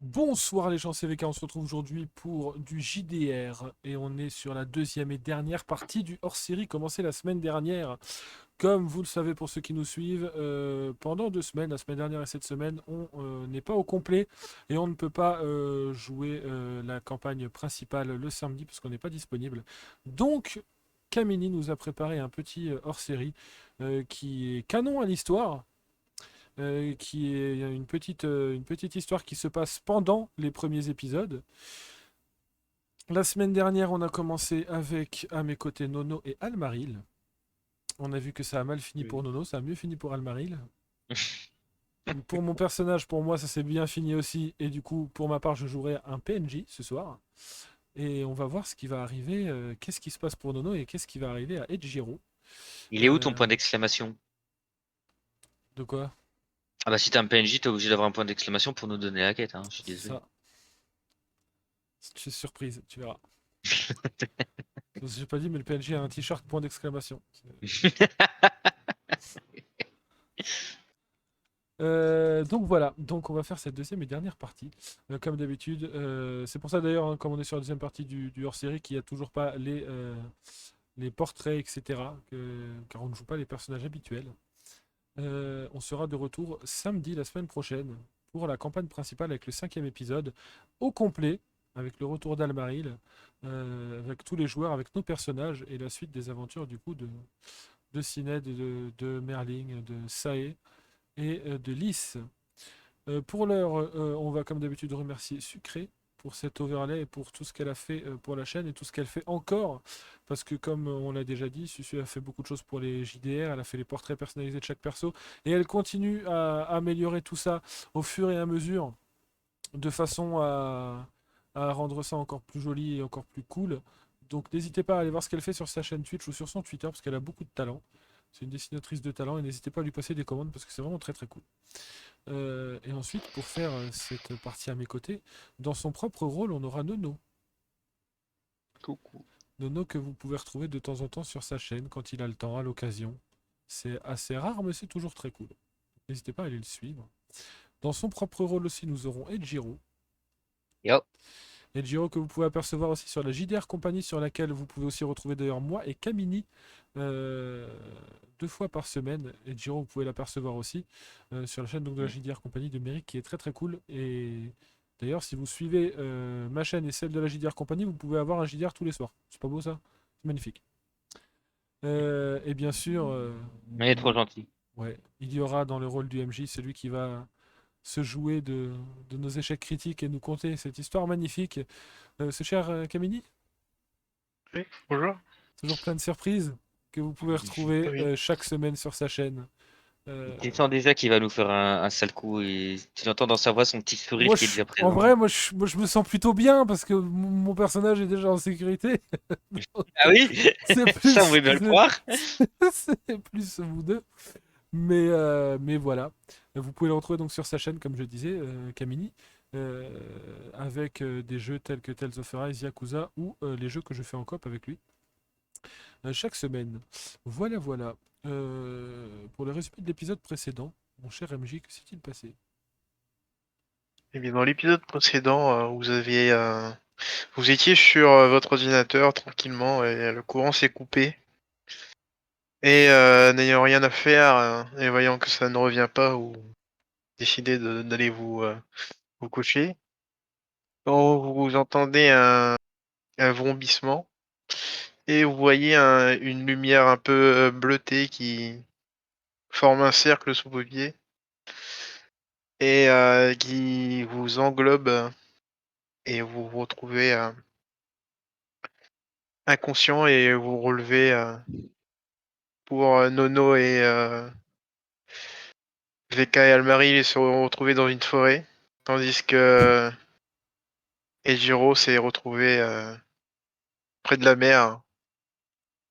Bonsoir les gens CVK, on se retrouve aujourd'hui pour du JDR et on est sur la deuxième et dernière partie du hors-série commencé la semaine dernière. Comme vous le savez pour ceux qui nous suivent, pendant 2 semaines, la semaine dernière et cette semaine, on n'est pas au complet et on ne peut pas jouer la campagne principale le samedi parce qu'on n'est pas disponible. Donc Kamini nous a préparé un petit hors-série qui est canon à l'histoire, qui est une petite histoire qui se passe pendant les premiers épisodes. La semaine dernière, on a commencé avec, à mes côtés, Nono et Almaril. On a vu que ça a mal fini pour Oui. Nono, ça a mieux fini pour Almaril. Pour mon personnage, pour moi, ça s'est bien fini aussi. Et du coup, pour ma part, je jouerai un PNJ ce soir. Et on va voir ce qui va arriver, qu'est-ce qui se passe pour Nono et qu'est-ce qui va arriver à Edjiro. Il est où ton Euh, point d'exclamation? de quoi? Ah bah si t'es un PNJ, t'es obligé d'avoir un point d'exclamation pour nous donner la quête, hein. Je suis C'est désolé. ça. C'est une surprise, tu verras. J'ai pas dit, mais le PNJ a un t-shirt point d'exclamation. Donc voilà, donc on va faire cette deuxième et dernière partie, comme d'habitude. C'est pour ça d'ailleurs, hein, comme on est sur la deuxième partie du hors-série, qu'il n'y a toujours pas les portraits, etc., car on ne joue pas les personnages habituels. On sera de retour samedi, la semaine prochaine, pour la campagne principale avec le cinquième épisode, au complet, avec le retour d'Almaril, avec tous les joueurs, avec nos personnages, et la suite des aventures du coup de Sinéad, de Merling, de Sae et de Lys. Pour l'heure, on va comme d'habitude remercier Sucré pour cet overlay et pour tout ce qu'elle a fait pour la chaîne et tout ce qu'elle fait encore. Parce que comme on l'a déjà dit, Susu a fait beaucoup de choses pour les JDR, elle a fait les portraits personnalisés de chaque perso, et elle continue à améliorer tout ça au fur et à mesure, de façon à rendre ça encore plus joli et encore plus cool. Donc n'hésitez pas à aller voir ce qu'elle fait sur sa chaîne Twitch ou sur son Twitter, parce qu'elle a beaucoup de talent. C'est une dessinatrice de talent, et n'hésitez pas à lui passer des commandes parce que c'est vraiment très très cool. Et ensuite, pour faire cette partie à mes côtés, dans son propre rôle, on aura Nono. Coucou. Nono que vous pouvez retrouver de temps en temps sur sa chaîne quand il a le temps, à l'occasion. C'est assez rare, mais c'est toujours très cool. N'hésitez pas à aller le suivre. Dans son propre rôle aussi, nous aurons Edjiro. Yo. Edjiro que vous pouvez apercevoir aussi sur la JDR Company, sur laquelle vous pouvez aussi retrouver d'ailleurs moi et Kamini, euh, 2 fois par semaine. Edjiro, vous pouvez l'apercevoir aussi sur la chaîne donc, de la Mm. JDR Company de Méric, qui est très très cool. Et d'ailleurs, si vous suivez ma chaîne et celle de la JDR Company, vous pouvez avoir un JDR tous les soirs. C'est pas beau ça? C'est magnifique. Et bien sûr, Il est trop gentil. ouais, il y aura dans le rôle du MJ celui qui va se jouer de nos échecs critiques et nous conter cette histoire magnifique. Ce cher Kamini, Oui, bonjour. toujours plein de surprises que vous pouvez retrouver Oui. chaque semaine sur sa chaîne. Euh, Tu sens déjà qu'il va nous faire un sale coup et tu entends dans sa voix son petit sourire moi, qui est déjà en présent. vrai, moi, je me sens plutôt bien parce que mon personnage est déjà en sécurité. Donc, Ah oui? c'est Ça, on plus, veut bien le croire. c'est plus vous deux. Mais voilà. Vous pouvez le retrouver donc sur sa chaîne, comme je disais, Kamini, euh, avec des jeux tels que Tales of Arise, Yakuza ou les jeux que je fais en coop avec lui chaque semaine. Voilà, voilà. Pour le résumé de l'épisode précédent, mon cher MJ, que s'est-il passé? Eh bien, dans l'épisode précédent, vous étiez sur votre ordinateur tranquillement et le courant s'est coupé. Et n'ayant rien à faire et voyant que ça ne revient pas, vous décidez d'aller vous coucher. Quand vous entendez un vrombissement et vous voyez une lumière un peu bleutée qui forme un cercle sous vos pieds et qui vous englobe et vous vous retrouvez inconscient et vous relevez pour Nono et Veka et Almari ils se sont retrouvés dans une forêt, tandis que Ejiro s'est retrouvé près de la mer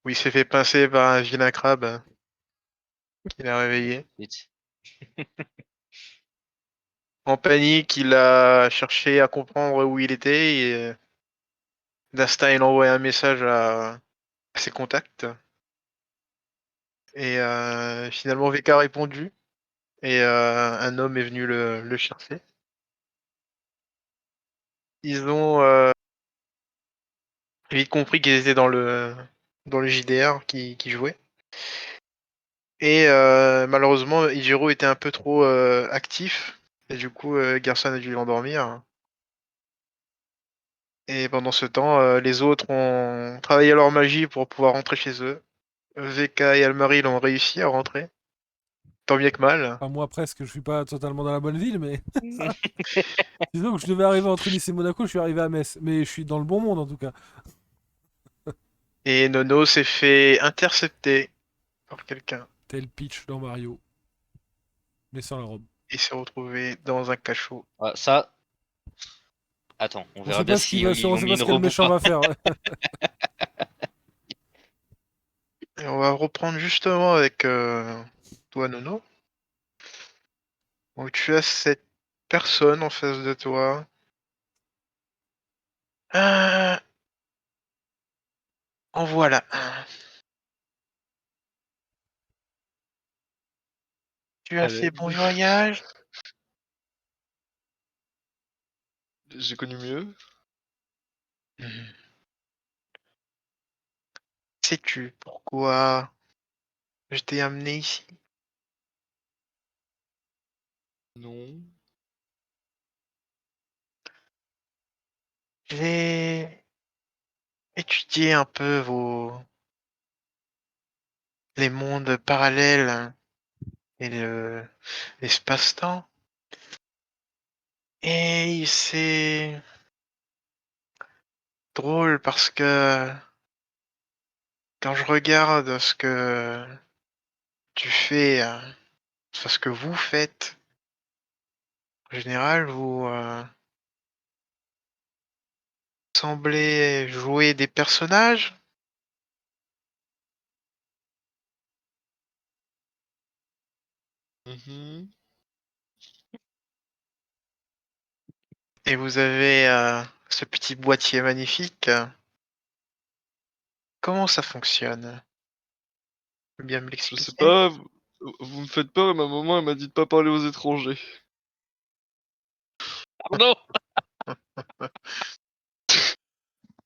où il s'est fait pincer par un vilain crabe qui l'a réveillé. Vite. En panique, il a cherché à comprendre où il était et d'instinct il a envoyé un message à ses contacts et finalement Veka a répondu et un homme est venu le chercher. ils ont vite compris qu'ils étaient dans le JDR qui jouait. Et malheureusement, Ijiro était un peu trop actif. Et du coup, Gerson a dû l'endormir. Et pendant ce temps, les autres ont travaillé leur magie pour pouvoir rentrer chez eux. VK et Almari l'ont réussi à rentrer. Tant bien que mal. Enfin, moi, presque, je suis pas totalement dans la bonne ville, mais disons que je devais arriver entre Nice et Monaco, je suis arrivé à Metz. Mais je suis dans le bon monde, en tout cas. Et Nono s'est fait intercepter par quelqu'un Tel pitch dans Mario, mais sans la robe. et s'est retrouvé dans un cachot. Ah, ça, attends, on On verra sait bien pas ce qu'il va, s'ils on ont sait mis pas une ce que le robe ou méchant pas. va faire. Et on va reprendre justement avec toi, Nono. Donc tu as cette personne en face de toi. Euh, en voilà un. Tu as À fait l'aide. bon voyage. J'ai connu mieux. Mhm. Sais-tu pourquoi je t'ai amené ici? Non. J'ai étudié un peu les mondes parallèles et l'espace-temps. Et c'est drôle parce que quand je regarde ce que tu fais, enfin, ce que vous faites, en général, vous semblez jouer des personnages Mhm. et vous avez ce petit boîtier magnifique. Comment ça fonctionne? Tu peux bien me Je sais l'expliquer? pas, vous me faites peur et ma maman elle m'a dit de pas parler aux étrangers. Pardon.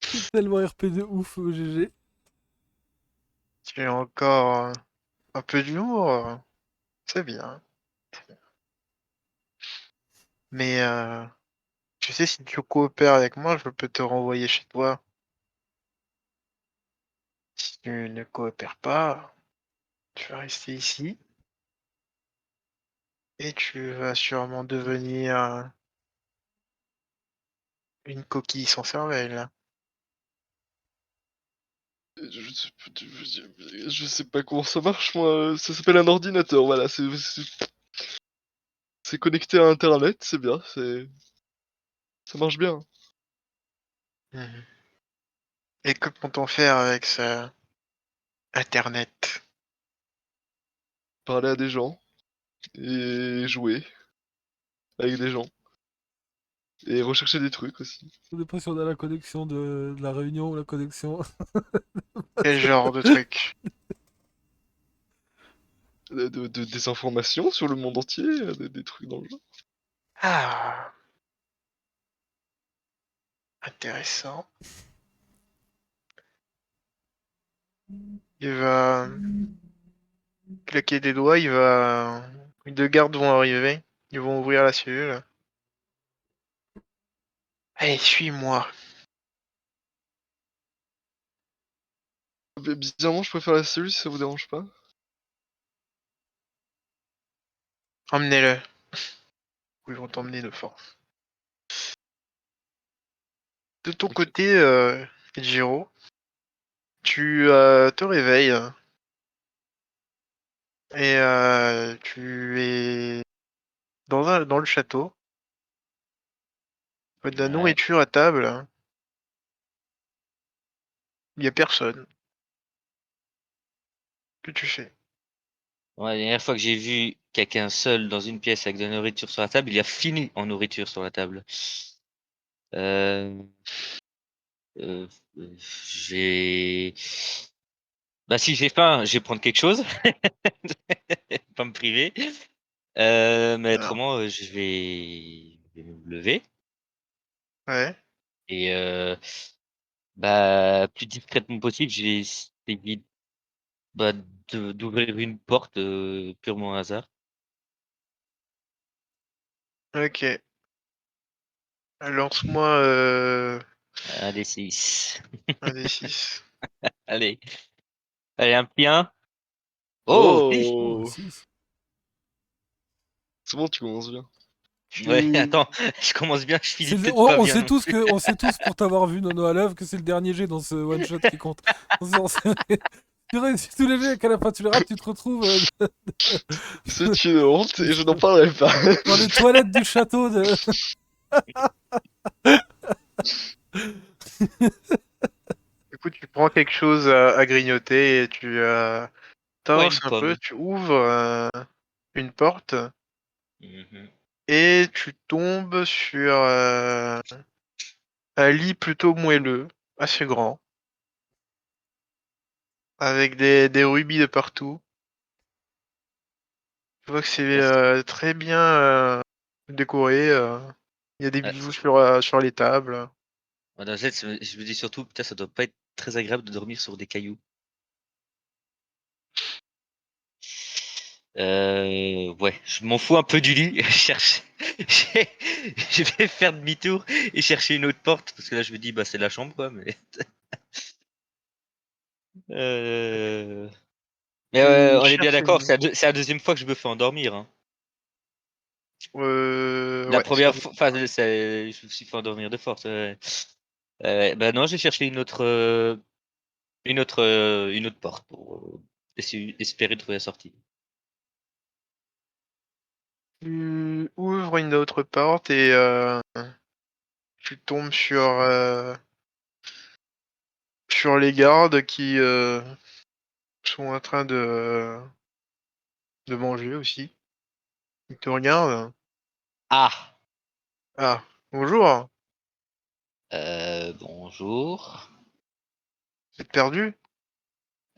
C'est tellement RP de ouf, GG. Tu as encore un peu d'humour, c'est bien. Mais tu sais, si tu coopères avec moi, je peux te renvoyer chez toi. Si tu ne coopères pas, tu vas rester ici et tu vas sûrement devenir une coquille sans cervelle. Je sais pas comment ça marche moi, ça s'appelle un ordinateur, voilà, c'est connecté à internet, c'est bien, ça marche bien. Mhm. Et que peut-on faire avec ce Internet? Parler à des gens et jouer avec des gens et rechercher des trucs aussi. J'ai l'impression qu'on a la connexion de la Réunion ou la connexion. Quel genre de truc? Des informations sur le monde entier, des trucs dans le genre. Ah, intéressant. Il va claquer des doigts, les deux gardes vont arriver. Ils vont ouvrir la cellule. Allez, suis-moi. Bizarrement, je préfère la cellule si ça vous dérange pas. Emmenez-le. Ils vont t'emmener de force. De ton Ok. côté, Jiro, tu te réveilles et tu es dans le château. De la Ouais. nourriture à table. Il n'y a personne. Que tu fais? Ouais, la dernière fois que j'ai vu quelqu'un seul dans une pièce avec de la nourriture sur la table, il a fini en nourriture sur la table. Euh, euh, j'ai. Bah si j'ai faim, je vais prendre quelque chose, pas me priver. Mais Alors, autrement, je vais me lever. ouais. Et bah, plus discrètement possible, j'ai essayé bah, d'ouvrir une porte purement au hasard. Ok. Lance-moi Allez, 6. un des 6. Allez. Allez, un petit 1. Oh, si. Oh, Oh! 6. C'est bon, tu commences bien. Ouais, Tu... attends, je commence bien, je finis peut-être pas On bien sait non tous plus. que, on sait tous pour t'avoir vu Nono à l'œuvre que c'est le dernier jet dans ce one shot qui compte. Tu réussis tous les jets et qu'à la fin tu les rates, tu te retrouves C'est une honte et je n'en parlerai pas. dans les toilettes du château de. Du coup, tu prends quelque chose à grignoter et tu Ouais, t'avances une un peu, pomme. tu ouvres une porte Mhm. et tu tombes sur un lit plutôt moelleux, assez grand, avec des rubis de partout. Tu vois que c'est Merci. très bien décoré. Il y a des Ouais. bijoux sur les tables. Ouais, dans le fait, je me dis surtout, putain, ça doit pas être très agréable de dormir sur des cailloux. Ouais, je m'en fous un peu du lit. Je cherche. j'ai- Je vais faire demi-tour et chercher une autre porte parce que là, je me dis, bah, c'est la chambre, quoi. Mais, euh... mais Tu on est bien cherches d'accord, une... c'est la deuxième fois que je me fais endormir. Hein. La Ouais, ça première fois, enfin, je me suis fait endormir de force. Ouais. Bah non, j'ai cherché une autre porte pour espérer trouver la sortie. tu ouvres une autre porte et tu tombes sur les gardes qui sont en train de manger aussi. Ils te regardent. Ah, Ah, bonjour, bonjour. vous êtes perdu?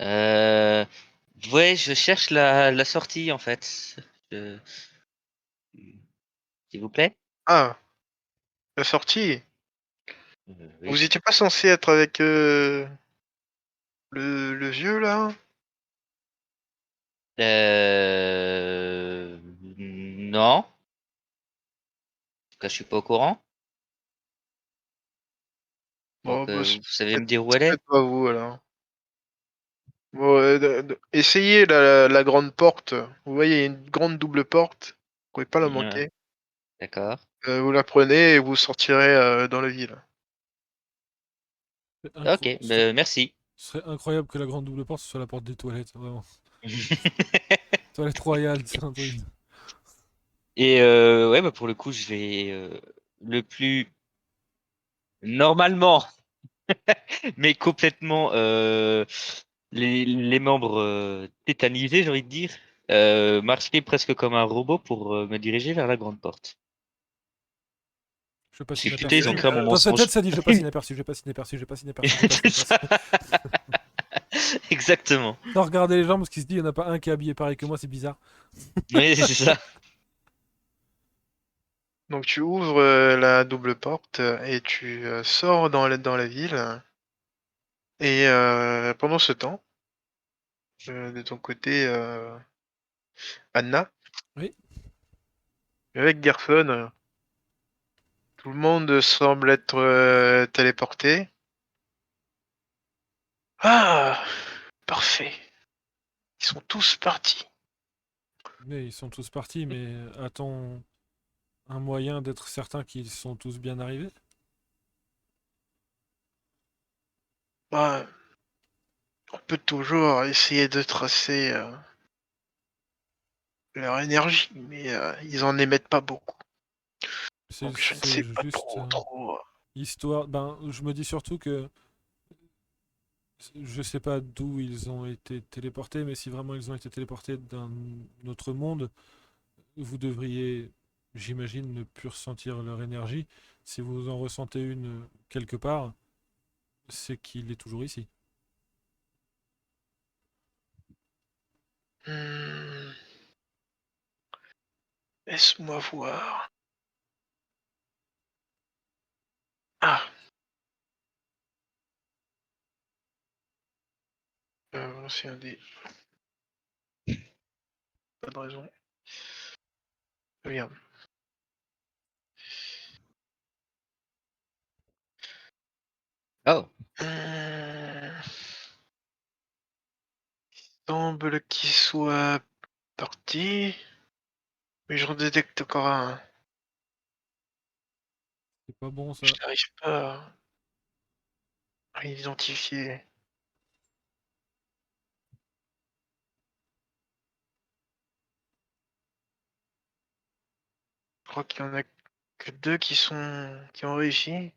Euh, ouais, je cherche la sortie en fait. Je- S'il vous plaît. Ah, la sortie. Oui. Vous étiez pas censé être avec le vieux là? Non. En tout cas, je suis pas au courant. Bon, Donc, bah, vous savez me dire où c'est elle est? peut-être pas vous alors. Bon, essayez la grande porte. Vous voyez, il y a une grande double porte. Vous pouvez pas la Ouais, manquer. d'accord. Vous la prenez et vous sortirez dans la ville. Ok, bah, merci. Ce serait incroyable que la grande double porte ce soit la porte des toilettes, vraiment. Toilette royale, c'est un truc. Et ouais, bah pour le coup, je vais le plus normalement, mais complètement les membres tétanisés, j'ai envie de dire, marcher presque comme un robot pour me diriger vers la grande porte. Je passe Parce que putain, ils inaperçu. ont cru à mon Dans sa tête, mensonge. ça dit je passe inaperçu, je passe inaperçu, je passe inaperçu, je passe C'est inaperçu. ça. Exactement. Sans regarder les gens parce qu'il se dit il n'y en a pas un qui est habillé pareil que moi, c'est bizarre. Oui, c'est ça. Donc tu ouvres la double porte et tu sors dans la ville. Et pendant ce temps, de ton côté, Anna, Oui. avec Gerson, tout le monde semble être téléporté. Ah, parfait. Ils sont tous partis. Mais ils sont tous partis, mais a-t-on un moyen d'être certain qu'ils sont tous bien arrivés? Bah, on peut toujours essayer de tracer leur énergie, mais ils en émettent pas beaucoup. Donc je ne C'est sais pas juste trop. histoire. Ben, je me dis surtout que je sais pas d'où ils ont été téléportés, mais si vraiment ils ont été téléportés d'un autre monde, vous devriez, j'imagine, ne plus ressentir leur énergie. Si vous en ressentez une quelque part, c'est qu'il est toujours ici. Hmm, laisse-moi voir. Ah. Non, c'est un dé. Pas de raison. Regarde. Oh, Semble qu'il soit parti. Mais j'en détecte encore un. C'est pas bon ça. Je n'arrive pas à identifier. Je crois qu'il y en a que 2 qui ont réussi.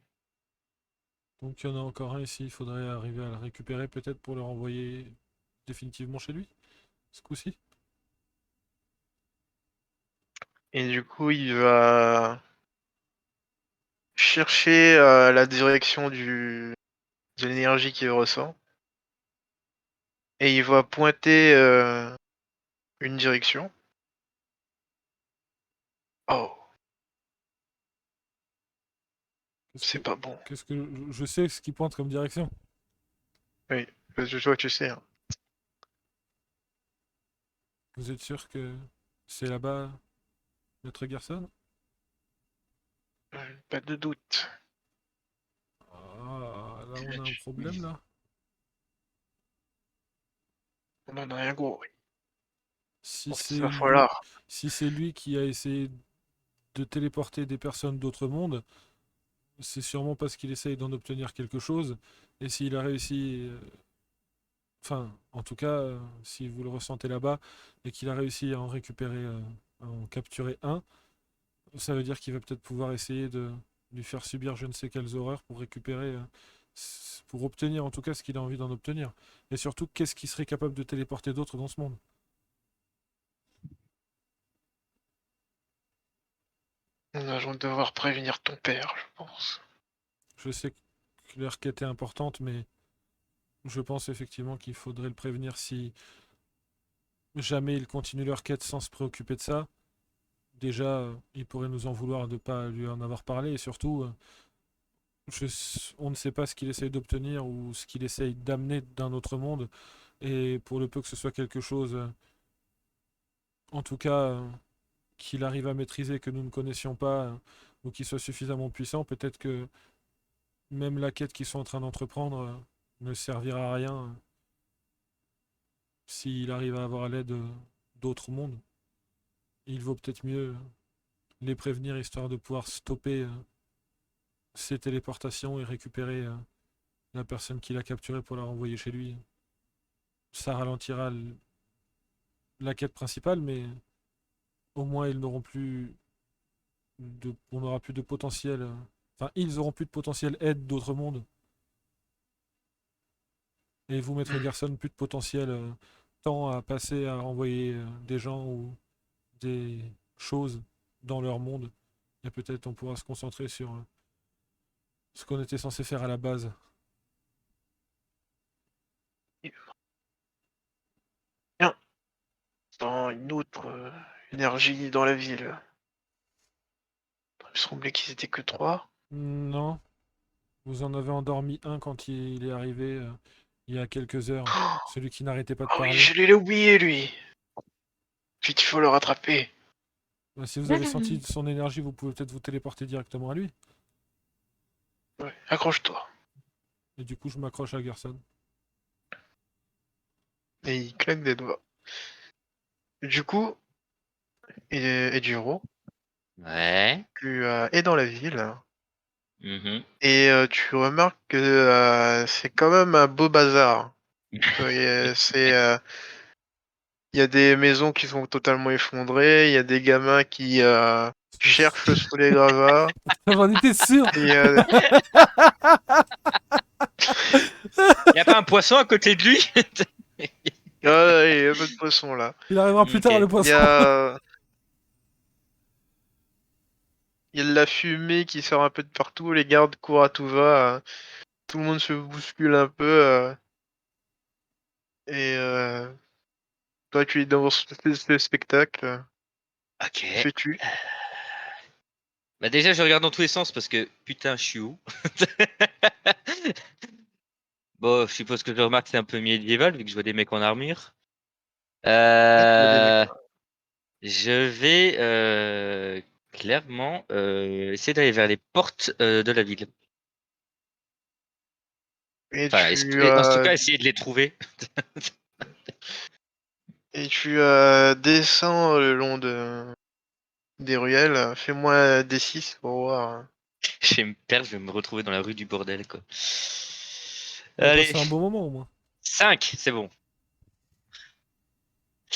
Donc il y en a encore un ici, il faudrait arriver à le récupérer peut-être pour le renvoyer définitivement chez lui, ce coup-ci. Et du coup, il va chercher la direction de l'énergie qu'il ressent. Et il va pointer une direction. Oh, Qu'est-ce c'est que, pas bon. qu'est-ce que je sais ce qui pointe comme direction. Oui, parce que toi, tu sais. Hein. Vous êtes sûr que c'est là-bas, Maître Garson? Pas de doute. Ah, là on a un problème là. On en a un gros. Oui. Si Bon, c'est ça va lui, falloir. si c'est lui qui a essayé de téléporter des personnes d'autres mondes, c'est sûrement parce qu'il essaye d'en obtenir quelque chose. Et s'il a réussi, enfin, en tout cas, si vous le ressentez là-bas, et qu'il a réussi à en récupérer, à en capturer un, ça veut dire qu'il va peut-être pouvoir essayer de lui faire subir je ne sais quelles horreurs pour récupérer, pour obtenir en tout cas ce qu'il a envie d'en obtenir. Et surtout, qu'est-ce qui serait capable de téléporter d'autres dans ce monde? On va devoir prévenir ton père, je pense. Je sais que leur quête est importante, mais je pense effectivement qu'il faudrait le prévenir si jamais ils continuent leur quête sans se préoccuper de ça. Déjà, il pourrait nous en vouloir de ne pas lui en avoir parlé, et surtout, on ne sait pas ce qu'il essaye d'obtenir ou ce qu'il essaye d'amener d'un autre monde. Et pour le peu que ce soit quelque chose, en tout cas, qu'il arrive à maîtriser, que nous ne connaissions pas, ou qu'il soit suffisamment puissant, peut-être que même la quête qu'ils sont en train d'entreprendre ne servira à rien s'il arrive à avoir l'aide d'autres mondes. Il vaut peut-être mieux les prévenir histoire de pouvoir stopper ces téléportations et récupérer la personne qui l'a capturé pour la renvoyer chez lui. Ça ralentira la quête principale, mais au moins ils n'auront plus on n'aura plus de potentiel. Enfin, ils auront plus de potentiel aide d'autres mondes. Et vous, Maître Hmm. Garson, plus de potentiel temps à passer à renvoyer des gens ou des choses dans leur monde. Et peut-être on pourra se concentrer sur ce qu'on était censé faire à la base. Bien. Dans une autre énergie dans la ville. Il me semblait qu'ils étaient que 3. Non, vous en avez endormi un quand il est arrivé il y a quelques heures. Celui qui n'arrêtait pas de Oh oui, parler. je l'ai oublié, lui. Vite, il faut le rattraper. Bah, si vous avez senti son énergie, vous pouvez peut-être vous téléporter directement à lui. Ouais, accroche-toi. Et du coup, je m'accroche à Gerson. Et il claque des doigts. Du coup, et Duro, ouais. tu es dans la ville. Mhm. Et tu remarques que c'est quand même un beau bazar. Il y a des maisons qui sont totalement effondrées, il y a des gamins qui cherchent sous les gravats. J'en étais sûr. Et Y a pas un poisson à côté de lui? ouais, il y a pas de poisson là. Il arrivera plus tard, le Ok. Il y poisson. a, il y a de la fumée qui sort un peu de partout, les gardes courent à tout va, tout le monde se bouscule un peu. Et toi, tu es dans ce spectacle. Ok. Que fais-tu? Bah déjà, je regarde dans tous les sens parce que putain, je suis où? Bon, je suppose que je remarque que c'est un peu médiéval vu que je vois des mecs en armure. Ouais, tu vois des mecs. Je vais clairement essayer d'aller vers les portes de la ville. Et Enfin, tu, en tout cas, essayer de les trouver. descends le long des ruelles. Fais-moi des 6 pour voir. Je vais me perdre, je vais me retrouver dans la rue du bordel, quoi. On va Allez, passer un bon moment au moins. 5, c'est bon.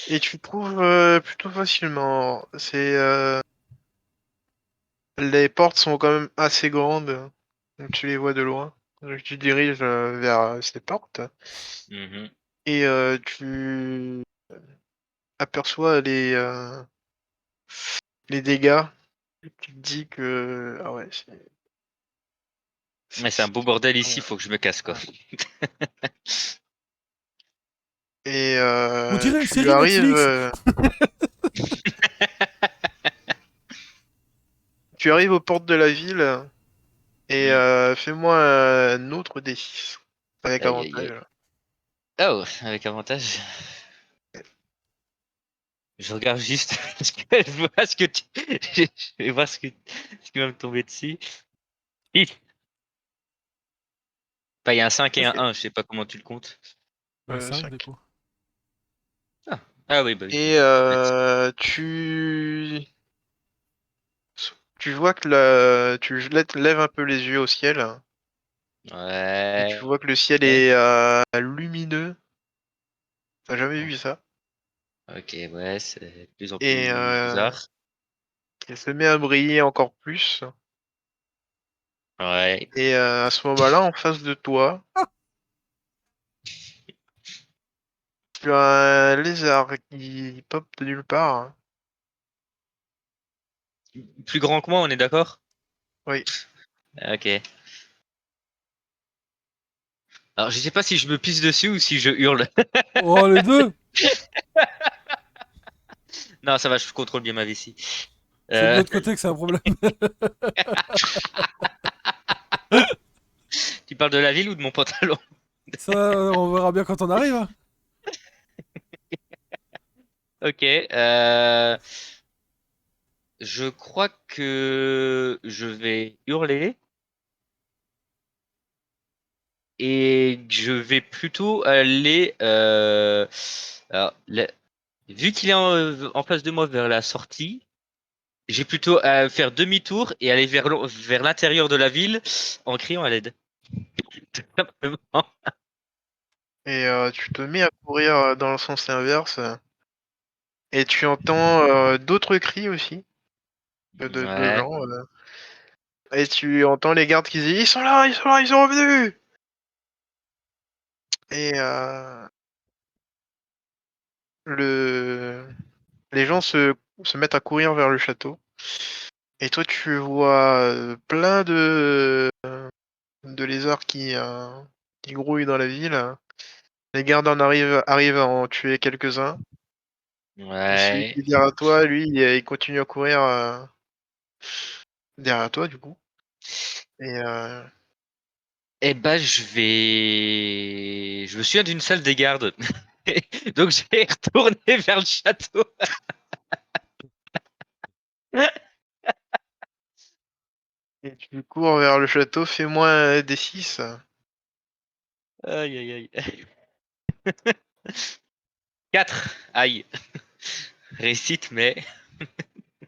Et tu trouves plutôt facilement. Les portes sont quand même assez grandes, donc tu les vois de loin. Donc tu diriges vers ces portes Mhm. et tu aperçois les dégâts. Tu te dis que ah ouais, Mais c'est un beau bordel ici, ouais. faut que je me casse, quoi. Et On dirait une tu série arrives, Netflix. tu arrives aux portes de la ville et Hmm. fais-moi un autre D6 avec Aïe, aïe, aïe. avantage. Oh, avec avantage. Je regarde juste parce que je vois ce que tu... je vais voir ce qui va me tomber dessus. Hi. Enfin, il y a un 5 et un Ok. 1, je sais pas comment tu le comptes. Bah, 5 du 5. coup. Ah, ah oui, bah oui. Et tu vois que lèves un peu les yeux au ciel et tu Ouais. vois que le ciel est lumineux. T'as jamais vu ça? Ok, ouais, c'est de plus en Et plus bizarre. il se met à briller encore plus. Ouais. Et à ce moment-là, en face de toi, tu as un lézard qui pop de nulle part. Plus grand que moi, on est d'accord? Oui. Ok. Alors, je sais pas si je me pisse dessus ou si je hurle. Oh, les deux. Non, ça va, je contrôle bien ma vessie. C'est de Euh, l'autre côté que c'est un problème. tu parles de la ville ou de mon pantalon? Ça, on verra bien quand on arrive. Hein. Ok. Je crois que je vais hurler et je vais plutôt aller. Alors, vu qu'il est en face de moi vers la sortie, j'ai plutôt à faire demi-tour et aller vers l'intérieur de la ville en criant à l'aide. Tout simplement. Et tu te mets à courir dans le sens inverse. Et tu entends d'autres cris aussi de Ouais. gens. Et tu entends les gardes qui disent ils sont là, ils sont là, ils sont revenus. Et le... les gens se mettent à courir vers le château. Et toi, tu vois plein de lézards qui grouillent dans la ville. Les gardes arrivent à en tuer quelques-uns. Et celui Ouais. qui est derrière toi, lui, il continue à courir derrière toi, du coup. Et Eh ben, je me souviens d'une salle des gardes. Donc, je vais retourner vers le château. et tu cours vers le château, fais-moi un D6. Aïe, aïe, aïe. 4. Aïe. Récite, mais.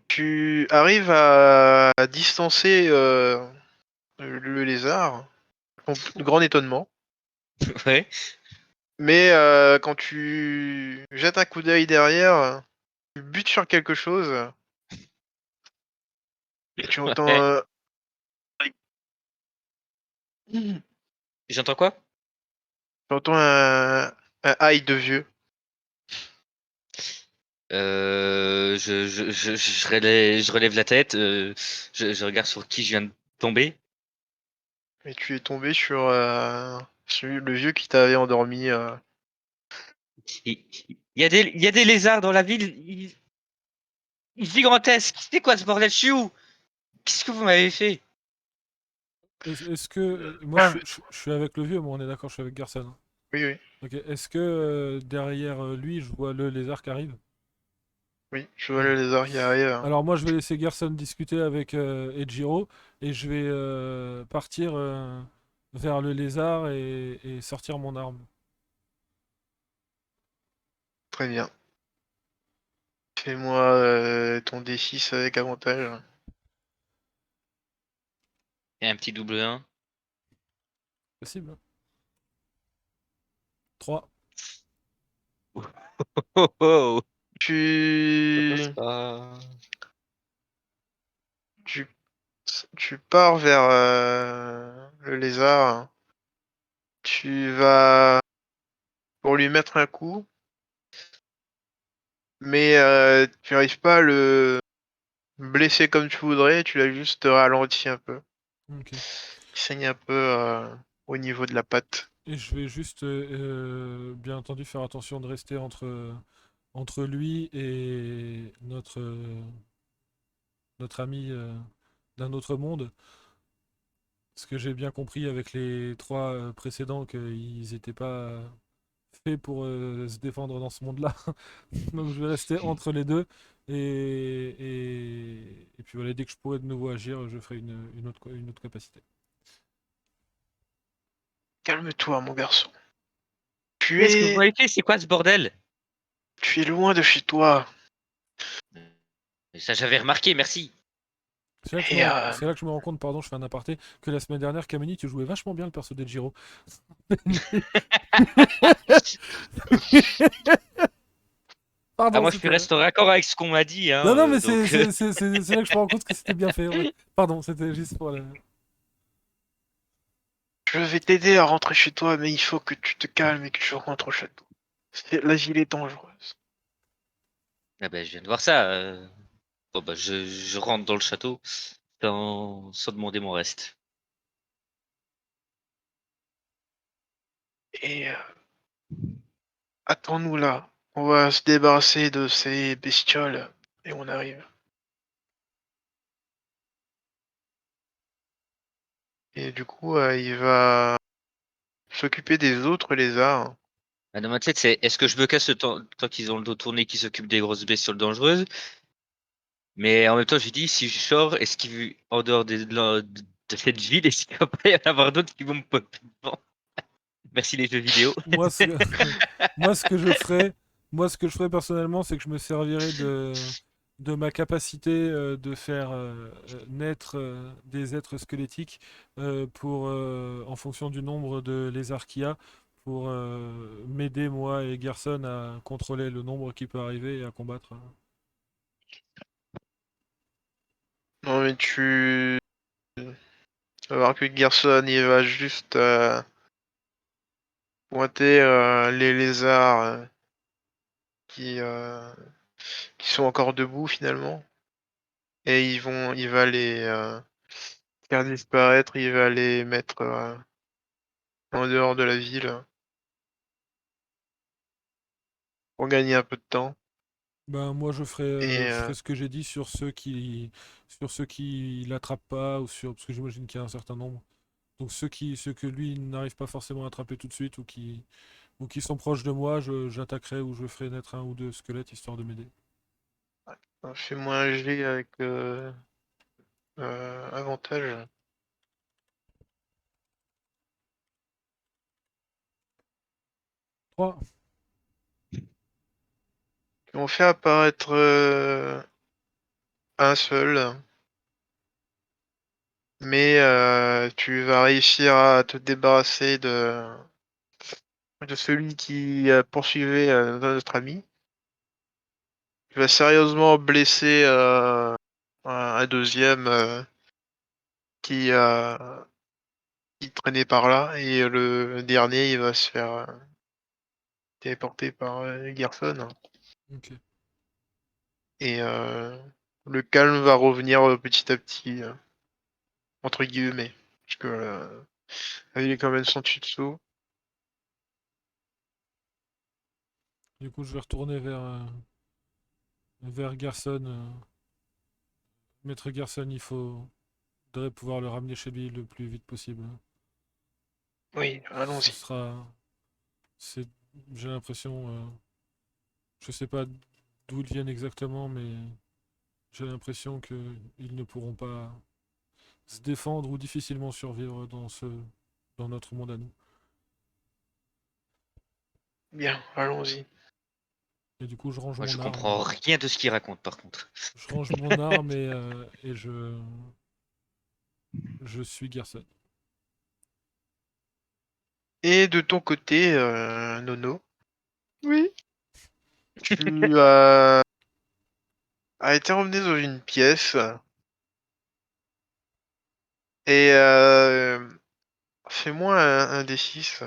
Tu arrives à distancer le lézard, de grand étonnement. Ouais. Mais quand tu jettes un coup d'œil derrière, tu butes sur quelque chose et tu entends Ouais. J'entends quoi? un aïe de vieux. Je relève la tête. Je regarde sur qui je viens de tomber. Et tu es tombé sur le vieux qui t'avait endormi. Il y a des lézards dans la ville. Gigantesques. C'est quoi ce bordel? Je suis où? Qu'est-ce que vous m'avez fait? Est-ce que moi je suis avec le vieux, moi on est d'accord, je suis avec Garson. Oui, oui, Ok. Est-ce que derrière lui, je vois le lézard qui arrive? oui, je vois Ok. le lézard qui arrive. Alors moi, je vais laisser Gerson discuter avec Ejiro et je vais partir vers le lézard et sortir mon arme. Très bien. Fais-moi ton D6 avec avantage. Et un petit double 1. Possible, hein? 3. Oh oh! Ça passe Tu... pas. tu... tu pars vers le lézard. Tu vas pour lui mettre un coup, mais tu n'arrives pas à le blesser comme tu voudrais, tu l'as juste ralenti un peu. Ok. Il saigne un peu au niveau de la patte. Et je vais juste, bien entendu, faire attention de rester entre lui et notre ami d'un autre monde. Parce que j'ai bien compris avec les 3 précédents qu'ils n'étaient pas faits pour se défendre dans ce monde-là. Donc je vais rester entre les deux. Et puis voilà, dès que je pourrai de nouveau agir, je ferai une autre capacité. Calme-toi, mon garçon. Qu'est-ce que vous m'avez fait? C'est quoi ce bordel? Tu es loin de chez toi. Ça, j'avais remarqué, merci. Et C'est là que je me rends compte, pardon, je fais un aparté, que la semaine dernière, Kamini, tu jouais vachement bien le perso d'Ejiro. Ah, Pardon, moi, je suis c'était. resté raccord avec ce qu'on m'a dit, Non, hein, non, mais donc. c'est là que je me rends compte que c'était bien fait. Ouais. Pardon, c'était juste pour le. je vais t'aider à rentrer chez toi, mais il faut que tu te calmes et que tu rentres au château. La ville est dangereuse. Ah ben, je viens de voir ça. Bon, bah, je rentre dans le château sans demander mon reste. Et attends-nous là. On va se débarrasser de ces bestioles et on arrive. Et du coup, il va s'occuper des autres lézards. Ah, dans ma tête, c'est est-ce que je me casse le temps, tant qu'ils ont le dos tourné, qu'ils s'occupent des grosses bestioles dangereuses? Mais en même temps, je dis, si je sors, est-ce qu'il en dehors de cette ville, est-ce qu'il va pas y en avoir d'autres qui vont me popper devant? Merci les jeux vidéo. Moi, ce... moi, ce que je ferais, moi, ce que je ferais personnellement, c'est que je me servirais de ma capacité de faire naître des êtres squelettiques en fonction du nombre de lézards qu'il y a, pour m'aider, moi et Gerson, à contrôler le nombre qui peut arriver et à combattre. Non mais tu vas voir que Gerson, il va juste pointer les lézards qui, euh, qui sont encore debout finalement. Et il va les faire disparaître, il va les mettre en dehors de la ville pour gagner un peu de temps. Ben, moi, Et je ferai ce que j'ai dit sur ceux qui l'attrapent pas, ou sur, parce que j'imagine qu'il y a un certain nombre. Donc ceux que lui n'arrive pas forcément à attraper tout de suite ou qui sont proches de moi, j'attaquerai ou je ferai naître un ou deux squelettes histoire de m'aider. fais-moi un jet avec avantage. 3. On fait apparaître un seul, mais tu vas réussir à te débarrasser de celui qui poursuivait notre ami. Tu vas sérieusement blesser un deuxième qui, euh, qui traînait par là, et le dernier, il va se faire téléporter par Gerson. Ok. Et le calme va revenir petit à petit, entre guillemets. Parce que il est quand même sans dessus dessous. Du coup, je vais retourner vers Gerson. Maître Gerson, il faut voudrais pouvoir le ramener chez lui le plus vite possible. Oui, Ce allons-y. sera. C'est. J'ai l'impression. Je sais pas d'où ils viennent exactement, mais j'ai l'impression qu'ils ne pourront pas se défendre ou difficilement survivre dans notre monde à nous. Bien, allons-y. Et du coup, je range Moi, je mon comprends arme. rien de ce qu'il raconte, par contre. Je range mon arme et je suis Gerson. Et de ton côté, Nono, Oui. tu as été emmené dans une pièce et fais-moi un D6.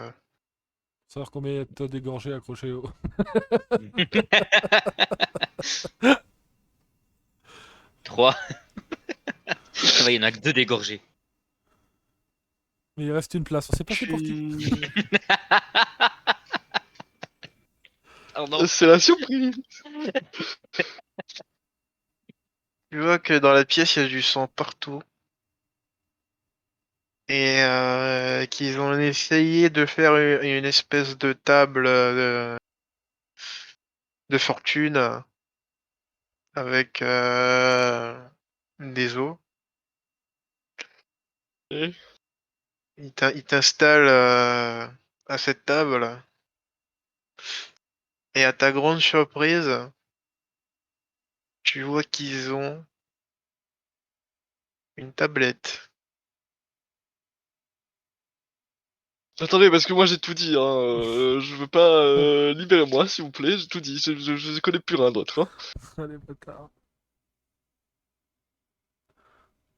Savoir combien il y a de tas dégorgés accrochés au. 3. Ça va, il y en a que 2 dégorgés. Mais il reste une place, on sait pas c'est pour qui. Oh non. C'est la surprise. Tu vois que dans la pièce, il y a du sang partout. Et qu'ils ont essayé de faire une espèce de table de fortune avec des os. Et Ils t'installent à cette table. Et à ta grande surprise, tu vois qu'ils ont une tablette. Attendez, parce que moi j'ai tout dit, hein. Je veux pas. Libérez-moi, s'il vous plaît, j'ai tout dit. Je connais plus rien d'autre. Hein. Allez, bâtard.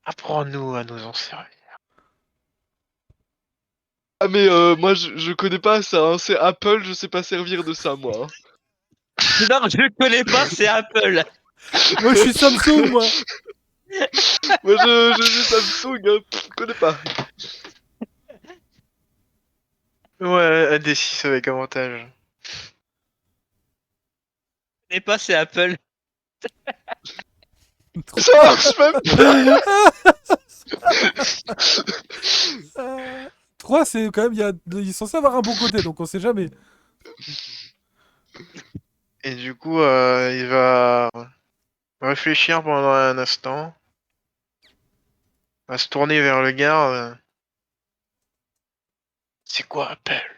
Apprends-nous à nous en servir. Ah, mais moi je connais pas ça. Hein. C'est Apple, je sais pas servir de ça, moi. Hein. Non, je connais pas, c'est Apple. Moi, je suis Samsung, moi. Moi je suis Samsung, hein. Je connais pas. Ouais, un D6 avec avantage. Je connais pas, c'est Apple. Ça marche même pas. 3, c'est quand même. Il est censé avoir un bon côté, donc on sait jamais. Et du coup, il va réfléchir pendant un instant. Va se tourner vers le garde. C'est quoi Apple?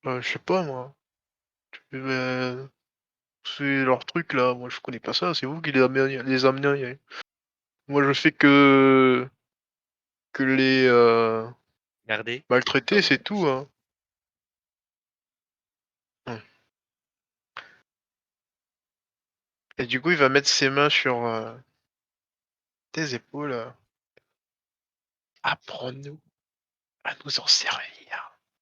Je sais pas moi. C'est leur truc là. Moi je connais pas ça. C'est vous qui les amenez. Moi je fais que les Regardez. maltraiter, c'est tout. Hein. Et du coup, il va mettre ses mains sur tes épaules. Apprends-nous à nous en servir.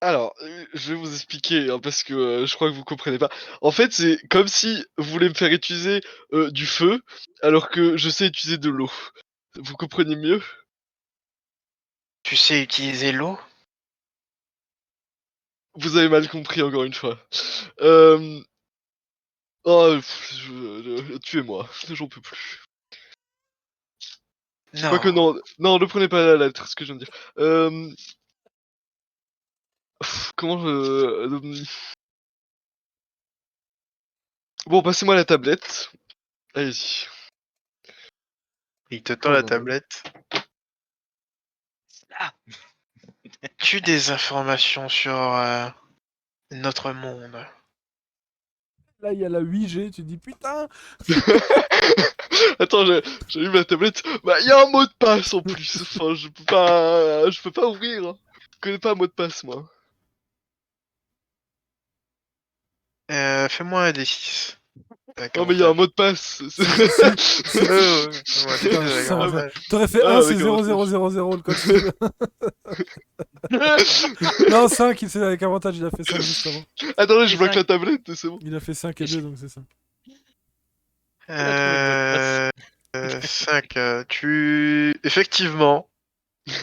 Alors, je vais vous expliquer, hein, parce que je crois que vous comprenez pas. En fait, c'est comme si vous voulez me faire utiliser du feu, alors que je sais utiliser de l'eau. Vous comprenez mieux? Tu sais utiliser l'eau? Vous avez mal compris encore une fois. Euh... Oh, tuez-moi, j'en peux plus. Non. Quoique non, non, ne prenez pas la lettre, ce que je viens de dire. Comment Bon, passez-moi la tablette. Allez-y. Il te tend Oh la non. tablette. Ah. Tu des informations sur notre monde. Là, il y a la 8G, tu te dis putain. Attends, j'ai eu ma tablette. Bah, il y a un mot de passe en plus. Enfin, je peux pas ouvrir. Hein. Je connais pas un mot de passe, moi. Fais-moi un D6. Avec Non, mais il y a un avantage. mot de passe. Fais-moi un D6 avec Ça, avantage. T'aurais fait Ah, 1, c'est avec 0, 0, 0, 0 le code. Non, 5, c'est avec avantage, il a fait 5 juste avant. Attendez, je Et bloque cinq. la tablette et c'est bon. Il a fait 5 et 2, donc c'est ça. Il a trouvé le mot de passe. 5. Effectivement, il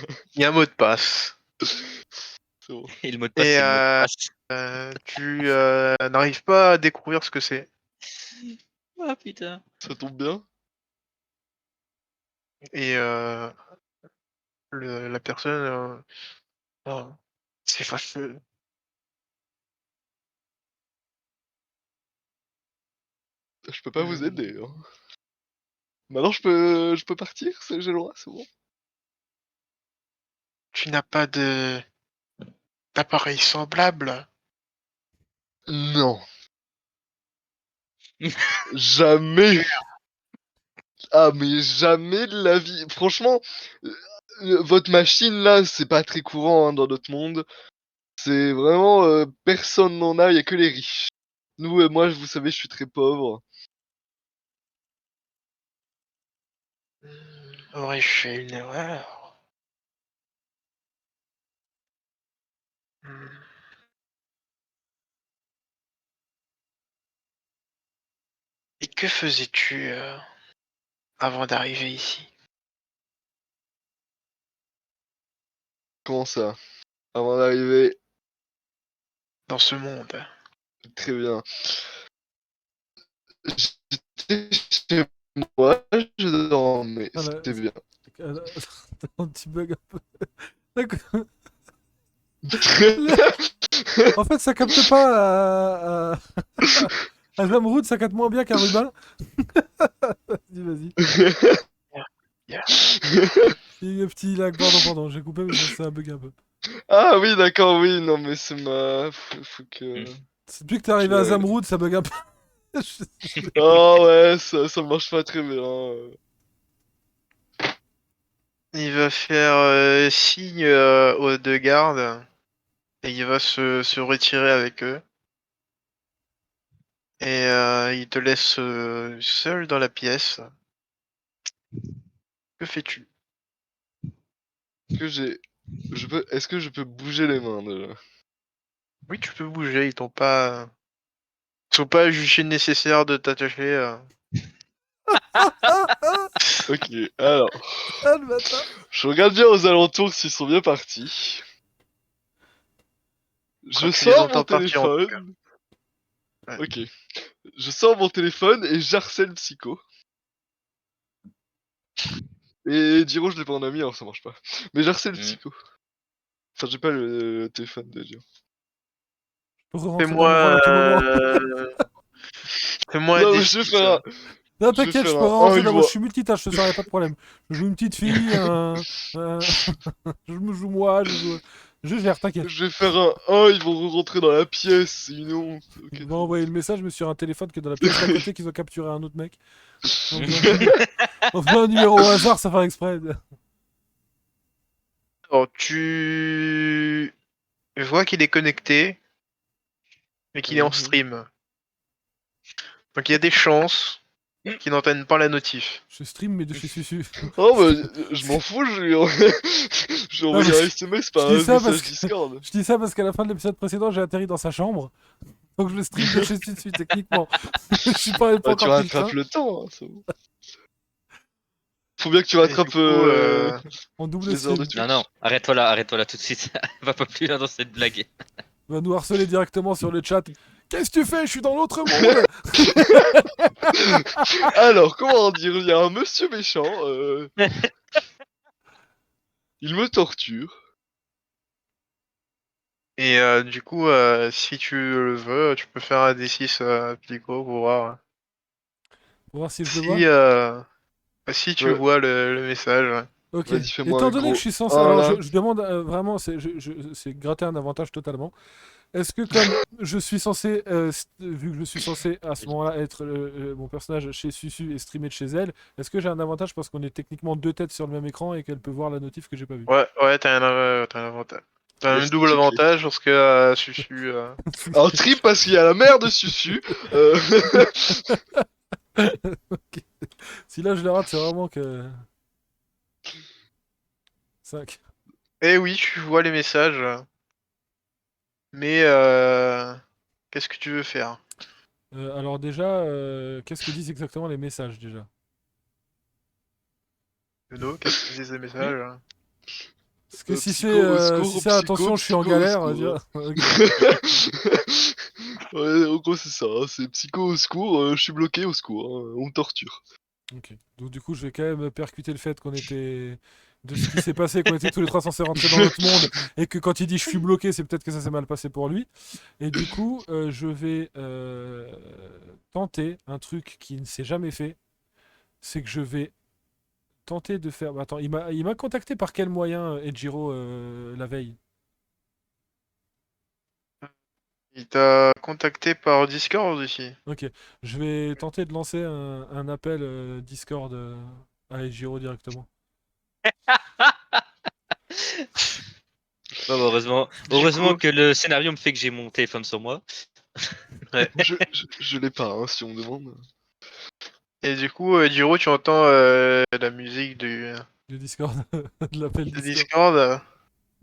y a un mot de passe. C'est bon. Et le mot de passe, Et c'est le mot de passe. tu n'arrives pas à découvrir ce que c'est. Ah putain. Ça tombe bien. Et la personne, c'est fâcheux. Je peux pas vous aider. Hein. Maintenant, je peux partir? J'ai le droit, c'est bon? Tu n'as pas d'appareil semblable? Non. Jamais. Ah, mais jamais de la vie. Franchement, votre machine là, c'est pas très courant hein, dans notre monde. C'est vraiment personne n'en a, y a que les riches. Nous, moi, vous savez, je suis très pauvre. Aurais-je fait une erreur? Hmm. Et que faisais-tu avant d'arriver ici? Comment ça? Avant d'arriver, Dans ce monde? très bien. J'étais chez moi, je dormais, Ah, là, c'était bien. T'as un petit bug un peu. D'accord. En fait, ça capte pas à Zamroud, ça capte moins bien qu'un ruban. Vas-y. Yeah. Il y a un petit lag, pardon, j'ai coupé, mais ça a bug un peu. Ah oui, d'accord, oui, non, mais c'est ma... Faut que... Depuis que t'es arrivé à Zamroud, ça bug un peu. Ah ouais, ça marche pas très bien. Il va faire signe aux deux gardes et il va se retirer avec eux. Et il te laisse seul dans la pièce. Que fais-tu? Est-ce que je peux bouger les mains déjà? Oui, tu peux bouger, ils sont pas jugés nécessaire de t'attacher. Ok, alors, Ah, le bâtard. je regarde bien aux alentours s'ils sont bien partis. Quand Je tu les sors mon entends partir en tout cas. téléphone. Ouais. Ok, je sors mon téléphone et j'harcèle Psycho. Et Diro, je l'ai pas en ami, alors ça marche pas. Mais j'harcèle Psycho. Enfin, j'ai pas le téléphone de Diro. Je peux rentrer dans mon rôle Fais-moi à tout moment. fais-moi un Non, mais D6. Non, je vais t'inquiète, je faire peux un 1, rentrer il dans moi. voit. Je suis multitâche ce soir, y'a pas de problème. Je joue une petite fille, je me joue moi, je gère, t'inquiète. Je vais faire un 1, ils vont rentrer dans la pièce, c'est une honte. Ok, On va très envoyer le message, mais sur un téléphone que dans la pièce d'à côté qu'ils ont capturé un autre mec. On fait un numéro au hasard, ça fait exprès. Alors, tu vois qu'il est connecté, mais qu'il est en Mhm. stream. Donc il y a des chances qu'il n'entenne pas la notif. Je stream, mais de chez Susu. Oh, bah, je m'en fous, je lui ai Non, mais envoyé un SMS, je pas dis un ça parce message que Discord. je dis ça parce qu'à la fin de l'épisode précédent, j'ai atterri dans sa chambre. Donc je le stream de chez Susu, techniquement. Je suis pas Bah, tu encore pris le train. rattrapes le temps, hein, c'est bon. Faut bien que tu Et du rattrapes coup, En double les heures de stream. Non, Twitch. non, arrête-toi là tout de suite. Va pas plus loin dans cette blague. Il va nous harceler directement sur le chat. Qu'est-ce que tu fais? Je suis dans l'autre monde. Alors, comment dire, il y a un monsieur méchant, il me torture. et du coup, si tu le veux, tu peux faire un D6 Pico pour voir. Pour voir si je le vois. Si, si tu Ouais, vois le message. Ouais. Ok. vas-y, fais-moi Étant un donné que gros je suis censé. 1 Alors, là. je demande vraiment, c'est gratter un avantage totalement. Est-ce que, comme je suis censé, vu que je suis censé à ce moment-là être mon personnage chez Susu et streamer de chez elle, est-ce que j'ai un avantage parce qu'on est techniquement deux têtes sur le même écran et qu'elle peut voir la notif que j'ai pas vue? Ouais, t'as un avantage. T'as un Laisse double checker. avantage parce que Susu. Un trip parce qu'il y a la mère de Susu. Ok. Si là je le rate, c'est vraiment que. 5. Eh oui, tu vois les messages. Mais qu'est-ce que tu veux faire? Alors, déjà, qu'est-ce que disent exactement les messages déjà? Uno, qu'est-ce que disent les messages? Parce que si Psycho, au secours, si c'est attention, je suis en psycho, au galère. secours. Ok. Ouais, en gros, c'est ça. Hein, c'est psycho au secours, je suis bloqué au secours. Hein, on me torture. Ok. Donc du coup, je vais quand même percuter le fait qu'on était de ce qui s'est passé, qu'on était tous les trois censés rentrer dans notre monde, et que quand il dit je suis bloqué, c'est peut-être que ça s'est mal passé pour lui. Et du coup, je vais tenter un truc qui ne s'est jamais fait, c'est que je vais tenter de faire. Attends, il m'a contacté par quel moyen, Ejiro, la veille? Il t'a contacté par Discord aussi. Ok. Je vais tenter de lancer un appel Discord à Ejiro directement. Bon, bah, heureusement, Du heureusement coup, que le scénario me fait que j'ai mon téléphone sur moi. ouais. Je l'ai pas, hein, si on me demande. Et du coup, Jiro, tu entends la musique Du Discord, de l'appel de Discord. Discord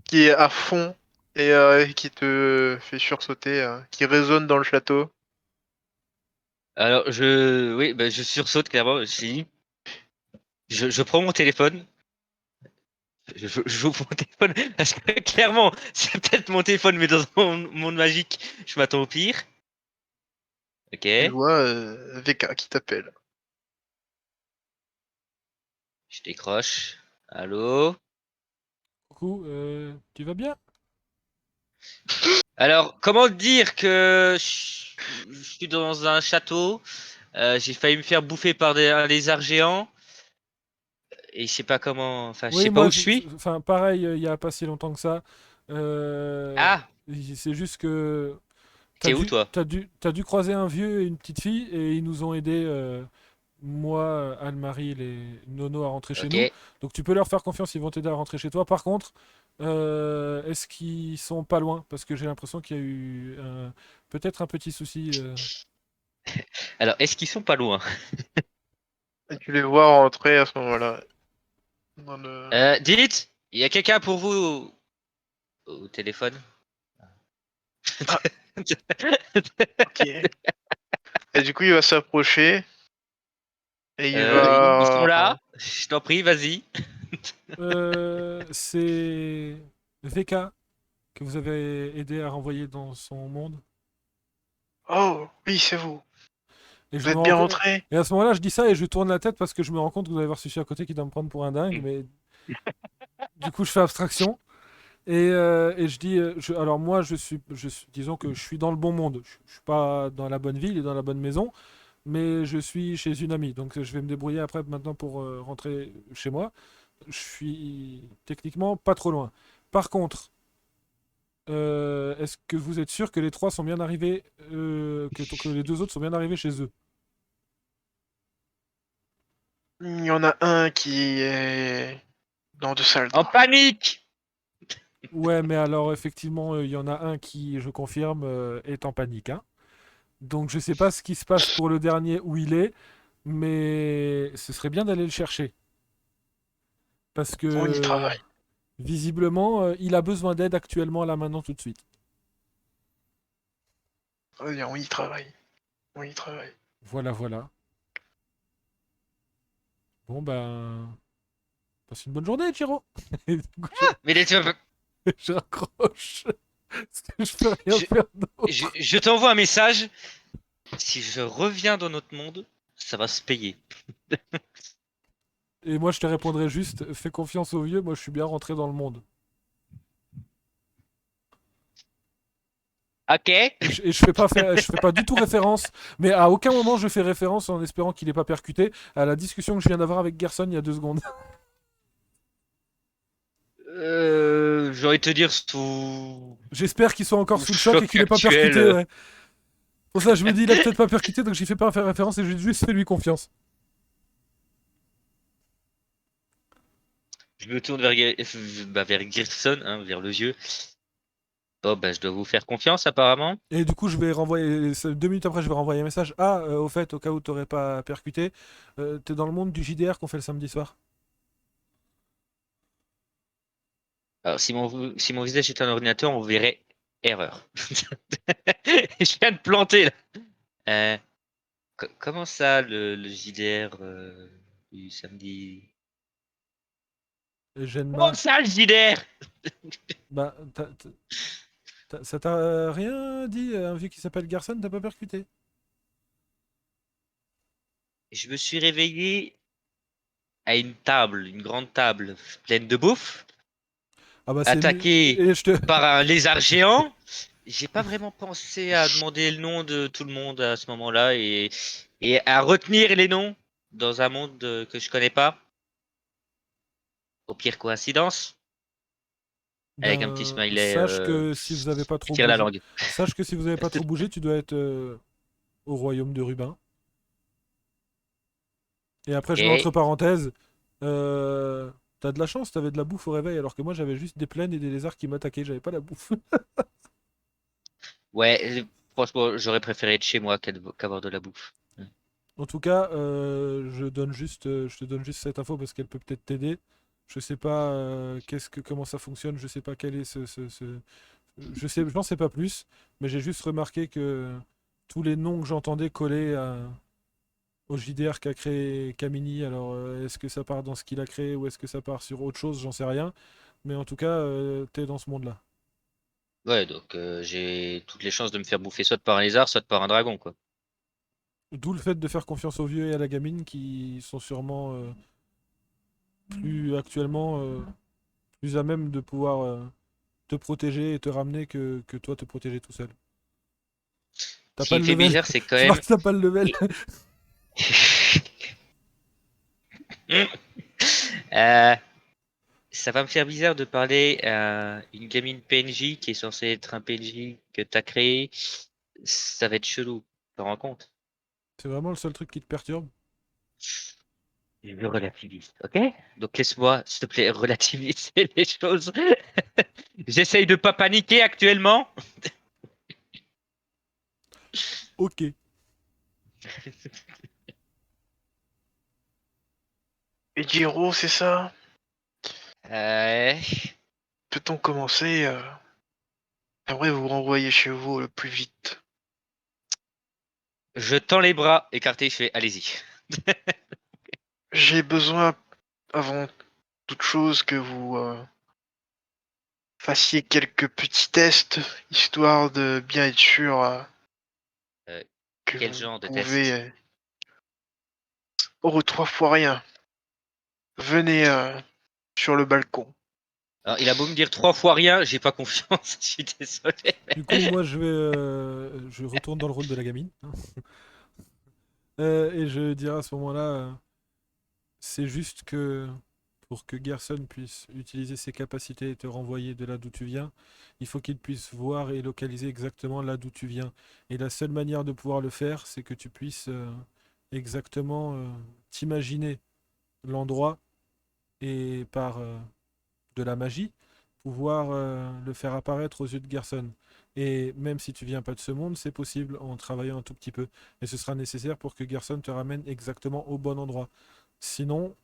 qui est à fond et qui te fait sursauter, qui résonne dans le château. Alors, oui, bah, je sursaute clairement. Je prends mon téléphone. J'ouvre mon téléphone parce que clairement, c'est peut-être mon téléphone, mais dans mon monde magique, je m'attends au pire. Ok, Tu vois VK qui t'appelle. je décroche. Allô? Coucou, tu vas bien? Alors, comment dire que je suis dans un château, j'ai failli me faire bouffer par un lézard géant, et je sais pas comment, enfin, je Oui, sais pas moi, où je suis. enfin, pareil, il y a pas si longtemps que ça. Euh, Ah, c'est juste que t'es où toi? t'as dû croiser un vieux et une petite fille et ils nous ont aidés, moi, Anne-Marie, les Nono à rentrer chez Ok. nous. Donc tu peux leur faire confiance, ils vont t'aider à rentrer chez toi. Par contre, est-ce qu'ils sont pas loin? Parce que j'ai l'impression qu'il y a eu peut-être un petit souci. Alors, est-ce qu'ils sont pas loin? Et tu les vois rentrer à ce moment-là. Dans le... Dites, il y a quelqu'un pour vous au téléphone? Ah, ok. Et du coup, il va s'approcher et il Ils sont va. là. Je t'en prie, vas-y. C'est VK que vous avez aidé à renvoyer dans son monde. Oh, oui, c'est vous. Et je Vous me êtes rends bien co- rentré. et à ce moment-là, je dis ça et je tourne la tête parce que je me rends compte que vous avez voir celui à côté qui doit me prendre pour un dingue. Mais du coup, je fais abstraction et je dis, alors moi, disons que je suis dans le bon monde. Je suis pas dans la bonne ville et dans la bonne maison, mais je suis chez une amie. Donc, je vais me débrouiller après maintenant pour rentrer chez moi. Je suis techniquement pas trop loin. Par contre, est-ce que vous êtes sûr que les trois sont bien arrivés, que les deux autres sont bien arrivés chez eux? Il y en a un qui est dans de sales En draps. panique! Ouais, mais alors effectivement, il y en a un qui, je confirme, est en panique, hein. Donc je sais pas ce qui se passe pour le dernier où il est, mais ce serait bien d'aller le chercher. Parce On y que travaille. visiblement, il a besoin d'aide actuellement, là maintenant, tout de suite. On y travaille. On y travaille. Voilà, voilà. Bon ben, passe une bonne journée, Chiro. Et du coup, Mais je raccroche. Parce que je peux rien je, faire d'autre. je t'envoie un message. Si je reviens dans notre monde, ça va se payer. Et moi, je te répondrai juste, fais confiance aux vieux, moi je suis bien rentré dans le monde. Ok. Et je fais pas du tout référence, mais à aucun moment je fais référence en espérant qu'il ait pas percuté à la discussion que je viens d'avoir avec Gerson il y a 2 secondes. J'ai envie de te dire sous J'espère qu'il soit encore sous le choc et choc qu'il ait pas actuel. percuté, ouais. Pour ça, je me dis, il a peut-être pas percuté, donc j'y fais pas faire référence et j'ai juste fait lui confiance. Je me tourne vers Gerson, hein, vers le vieux. Bon, bah, je dois vous faire confiance apparemment. Et du coup, je vais renvoyer, 2 minutes après, je vais renvoyer un message. Ah, au fait, au cas où t'aurais pas percuté, t'es dans le monde du JDR qu'on fait le samedi soir. Alors, si mon visage est un ordinateur, on verrait erreur. Je viens de planter là. Euh, comment ça, le JDR du samedi? Genma. Oh, ça, Gider! Bah, ça t'a rien dit, un vieux qui s'appelle Garson, t'as pas percuté? Je me suis réveillé à une table, une grande table pleine de bouffe, Ah bah c'est mieux. attaquée Et je te. par un lézard géant. J'ai pas vraiment pensé à demander le nom de tout le monde à ce moment-là et à retenir les noms dans un monde que je connais pas. Au pire coïncidence, avec un petit Ben, smiley sache que si vous avez pas qui trop tire la bougé, langue. sache que si vous avez pas trop bougé, tu dois être au royaume de Rubin. Et après, je mets entre Et parenthèses, euh, t'as de la chance, t'avais de la bouffe au réveil, alors que moi j'avais juste des plaines et des lézards qui m'attaquaient, j'avais pas la bouffe. ouais, franchement, j'aurais préféré être chez moi qu'avoir de la bouffe. En tout cas, je te donne juste cette info parce qu'elle peut peut-être t'aider. Je sais pas comment ça fonctionne, je sais pas quel est j'en sais pas plus, mais j'ai juste remarqué que tous les noms que j'entendais coller au JDR qu'a créé Kamini. Alors, est-ce que ça part dans ce qu'il a créé ou est-ce que ça part sur autre chose? J'en sais rien. Mais en tout cas, t'es dans ce monde-là. Ouais, donc j'ai toutes les chances de me faire bouffer soit par un lézard, soit par un dragon, quoi. D'où le fait de faire confiance aux vieux et à la gamine qui sont sûrement plus actuellement plus à même de pouvoir te protéger et te ramener que toi te protéger tout seul. T'as Ce pas qui me le fait level. bizarre, c'est quand Je vois même. que t'as pas le level. Euh, Ça va me faire bizarre de parler à une gamine PNJ qui est censée être un PNJ que t'as créé. Ça va être chelou. Tu te rends compte? C'est vraiment le seul truc qui te perturbe. Je relativise, ok? Donc laisse-moi, s'il te plaît, relativiser les choses. J'essaye de pas paniquer actuellement. Ok. Et Giro, c'est ça? Euh, Peut-on commencer? J'aimerais vous renvoyer chez vous le plus vite. je tends les bras, écarté, je fais, allez-y. J'ai besoin, avant toute chose, que vous fassiez quelques petits tests, histoire de bien être sûr Euh, que quel vous genre de pouvez... test? Oh, 3 fois rien. Venez sur le balcon. Alors, il a beau me dire 3 fois rien, j'ai pas confiance, je suis désolé. Du coup, moi, je retourne dans le rôle de la gamine, hein. Et je dirais à ce moment-là, c'est juste que pour que Gerson puisse utiliser ses capacités et te renvoyer de là d'où tu viens, il faut qu'il puisse voir et localiser exactement là d'où tu viens. Et la seule manière de pouvoir le faire, c'est que tu puisses exactement t'imaginer l'endroit et par de la magie, pouvoir le faire apparaître aux yeux de Gerson. Et même si tu viens pas de ce monde, c'est possible en travaillant un tout petit peu. Et ce sera nécessaire pour que Gerson te ramène exactement au bon endroit. Sinon,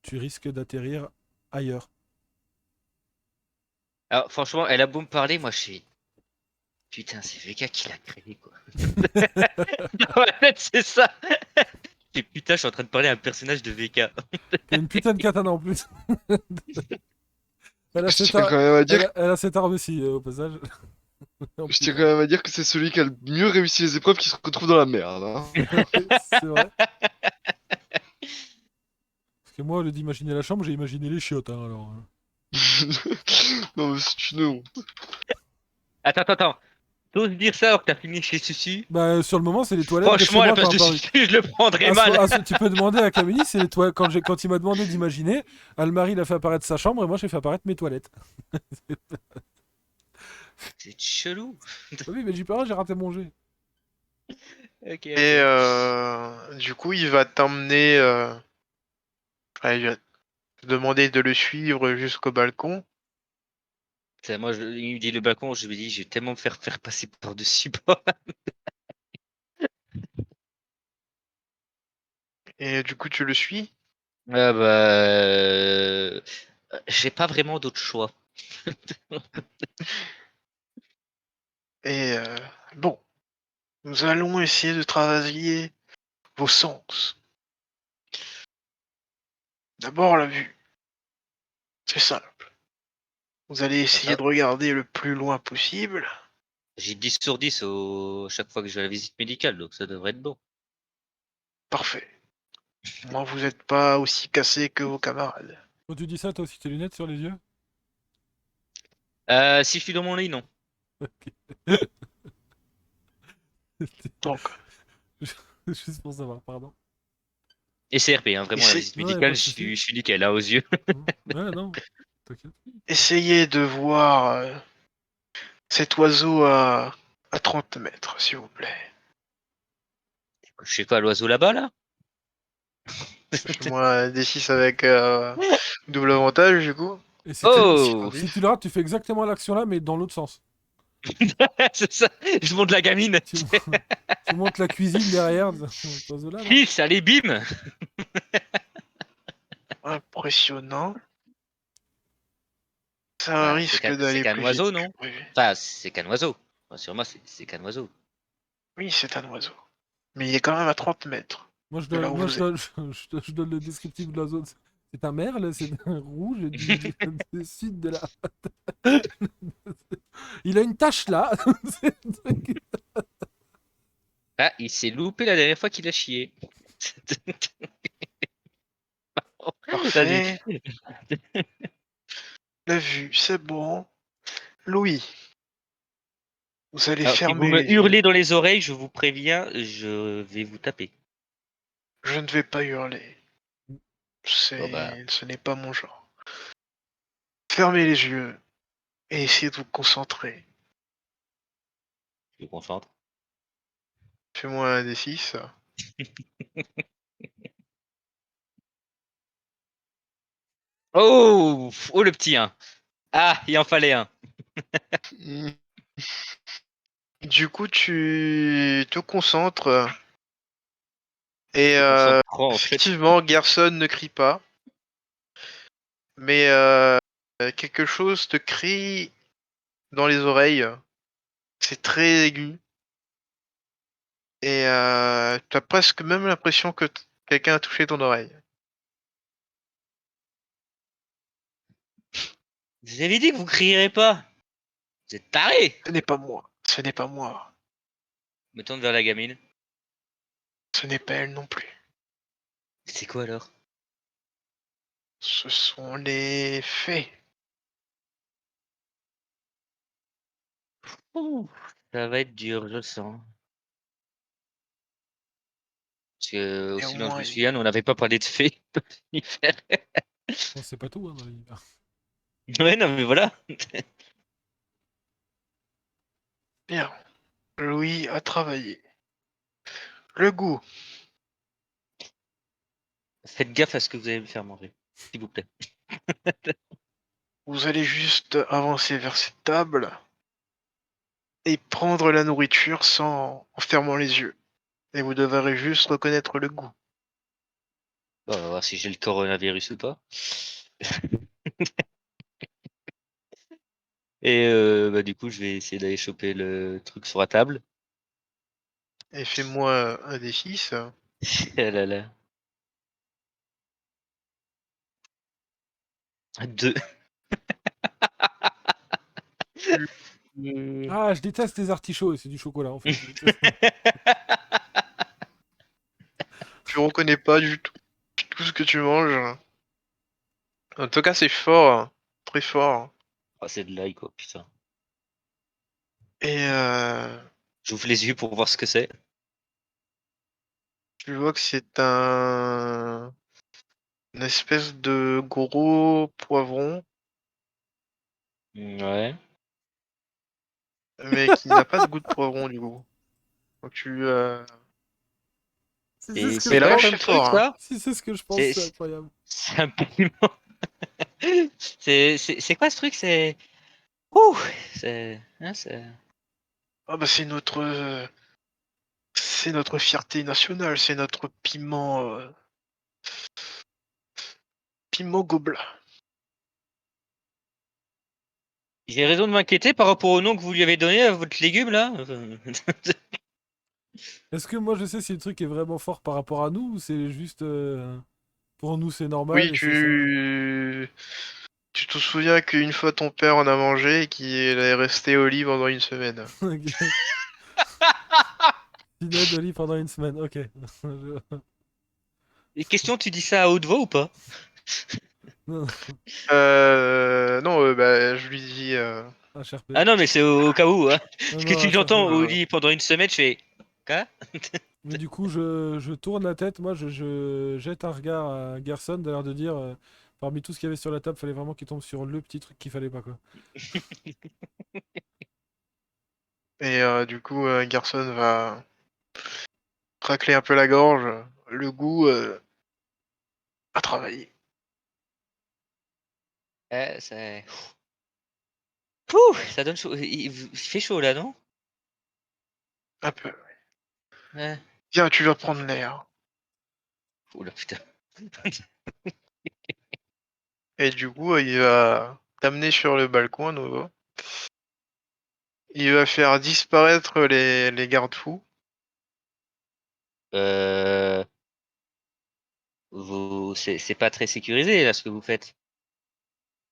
tu risques d'atterrir ailleurs. Alors, franchement, elle a beau me parler, moi je suis. Putain, c'est VK qui l'a créé, quoi. Dans ma tête, c'est ça. Et putain, je suis en train de parler à un personnage de VK. Qui a une putain de katana en plus. Elle a Je cette, tiens quand même à dire, elle a cette arme aussi, au passage. En je tiens putain. quand même à dire que c'est celui qui a le mieux réussi les épreuves qui se retrouve dans la merde, hein. Oui, c'est vrai. Parce que moi, au lieu d'imaginer la chambre, j'ai imaginé les chiottes, hein, alors. Non, mais c'est une honte. Attends. T'oses dire ça alors que t'as fini chez Susu? Bah, sur le moment, c'est les toilettes de chez Franchement, à la moi qui ont place de apparu. Susu, je le prendrais mal. Tu peux demander à Camille, c'est les toilettes. Quand il m'a demandé d'imaginer, Almarie il a fait apparaître sa chambre et moi j'ai fait apparaître mes toilettes. C'est chelou. Bah oui, mais j'y peux rien, j'ai raté mon jet. Ok, Et ok. du coup, il va t'emmener... il va te demander de le suivre jusqu'au balcon. Putain, moi, il me dit le balcon, je me dis, je vais tellement me faire passer par-dessus. Pas. Et du coup, tu le suis. Ah bah, j'ai pas vraiment d'autre choix. Et bon, nous allons essayer de travailler vos sens. D'abord la vue. C'est simple. Vous allez essayer ça. de regarder le plus loin possible. J'ai 10 sur 10 chaque fois que je vais à la visite médicale, donc ça devrait être bon. Parfait. Moi, vous n'êtes pas aussi cassé que vos camarades. Quand tu dis ça, t'as aussi tes lunettes sur les yeux? Si je suis dans mon lit, non. Ok. Donc, Juste pour savoir, pardon. Et CRP, hein, vraiment, la Essaye- visite Ouais, pas médicale, de souci. je suis nickel, là, aux yeux. Ouais, non, t'inquiète. essayez de voir cet oiseau à 30 mètres, s'il vous plaît. Je sais pas, l'oiseau là-bas, là? Fais-moi un D6 avec double avantage, du coup. Et si tu, Oh! si tu le rates, tu fais exactement l'action là, mais dans l'autre sens. C'est ça, je monte la gamine. Tu, tu montes la cuisine derrière, cet oiseau-là, là. Fils, allez, bim! Impressionnant. Ça Bah, risque c'est d'aller qu'un plus vite oiseau, que non? prévu. Enfin, c'est qu'un oiseau. Sur moi, c'est qu'un oiseau. Oui, c'est un oiseau. Mais il est quand même à 30 mètres Moi, je de là donne, où moi, vous êtes. je donne le descriptif de l'oiseau. C'est un merle, c'est un rouge du sud de la. Il a une tache là. C'est un truc. Ah, il s'est loupé la dernière fois qu'il a chié. Vas-y. Parfait. La vue, c'est bon. Louis, vous allez Alors, si vous fermer me les yeux. hurlez dans les oreilles, je vous préviens, je vais vous taper. Je ne vais pas hurler. Bon bah, Ce n'est pas mon genre. Fermez les yeux et essayez de vous concentrer. je me concentre. Fais-moi un D6. Oh! Oh le petit 1. Ah, il en fallait un. Hmm. Du coup, tu te concentres et Je me concentre trop en fait. effectivement, Gerson ne crie pas, mais quelque chose te crie dans les oreilles. C'est très aigu et tu as presque même l'impression que quelqu'un a touché ton oreille. Je vous avais dit que vous crierez pas. Vous êtes tarés. Ce n'est pas moi. Ce n'est pas moi. Je me tourne vers la gamine. Ce n'est pas elle non plus. C'est quoi alors? Ce sont les fées. Ouh, ça va être dur, je le sens. Parce que, Et au aussi loin que je moins, me souvienne, on n'avait pas parlé de fées. Bon, c'est pas tout hein, dans l'univers. Ouais, non, mais voilà. bien. Louis a travaillé. Le goût. Faites gaffe à ce que vous allez me faire manger, s'il vous plaît. Vous allez juste avancer vers cette table et prendre la nourriture en fermant les yeux. Et vous devrez juste reconnaître le goût. Bon, on va voir si j'ai le coronavirus ou pas. Et bah, du coup, je vais essayer d'aller choper le truc sur la table. Et fais-moi un D6. Ah là là. Deux. Ah, je déteste les artichauts et c'est du chocolat en fait. Je déteste. Tu reconnais pas du tout ce que tu manges. En tout cas, c'est fort. Très fort. Ah, c'est de l'ail, quoi, putain. Et J'ouvre les yeux pour voir ce que c'est. tu vois que c'est une espèce de gros poivron, Ouais. mais qui n'a pas de goût de poivron du coup. Donc C'est Et ce que c'est je Mais quoi là, pense. comme c'est truc, fort, hein. ça? Si c'est ce que je pense, C'est c'est incroyable. c'est un piment. C'est quoi ce truc? C'est. Ouh! C'est. Hein, c'est. Ah bah c'est notre fierté nationale, c'est notre piment gobelin. J'ai raison de m'inquiéter par rapport au nom que vous lui avez donné à votre légume, là? Est-ce que moi je sais si le truc est vraiment fort par rapport à nous ou c'est juste pour nous c'est Oui, normal et c'est ça? Tu te souviens qu'une fois ton père en a mangé et qu'il est resté au lit pendant une semaine. Ok. Dîner de lit pendant une semaine, ok. Je- Et question, tu dis ça à haute voix ou pas? Non, Non, bah, je lui dis. HRP. Ah non, mais c'est au cas où, hein. Non, Parce que non, si j'entends HRP. au lit pendant une semaine, je fais. Quoi? Mais du coup, je tourne la tête, moi, je jette un regard à Gerson, d'ailleurs de dire, parmi tout ce qu'il y avait sur la table, fallait vraiment qu'il tombe sur le petit truc qu'il fallait pas, quoi. Et du coup, Garson va racler un peu la gorge. Le goût à travailler. Ça... Pouh, ça donne chaud. Il fait chaud là, non? Un peu. Ouais. Viens, tu vas prendre l'air. Oula, putain. Et du coup, il va t'amener sur le balcon à nouveau. Il va faire disparaître les garde-fous. Euh... C'est pas très sécurisé là ce que vous faites.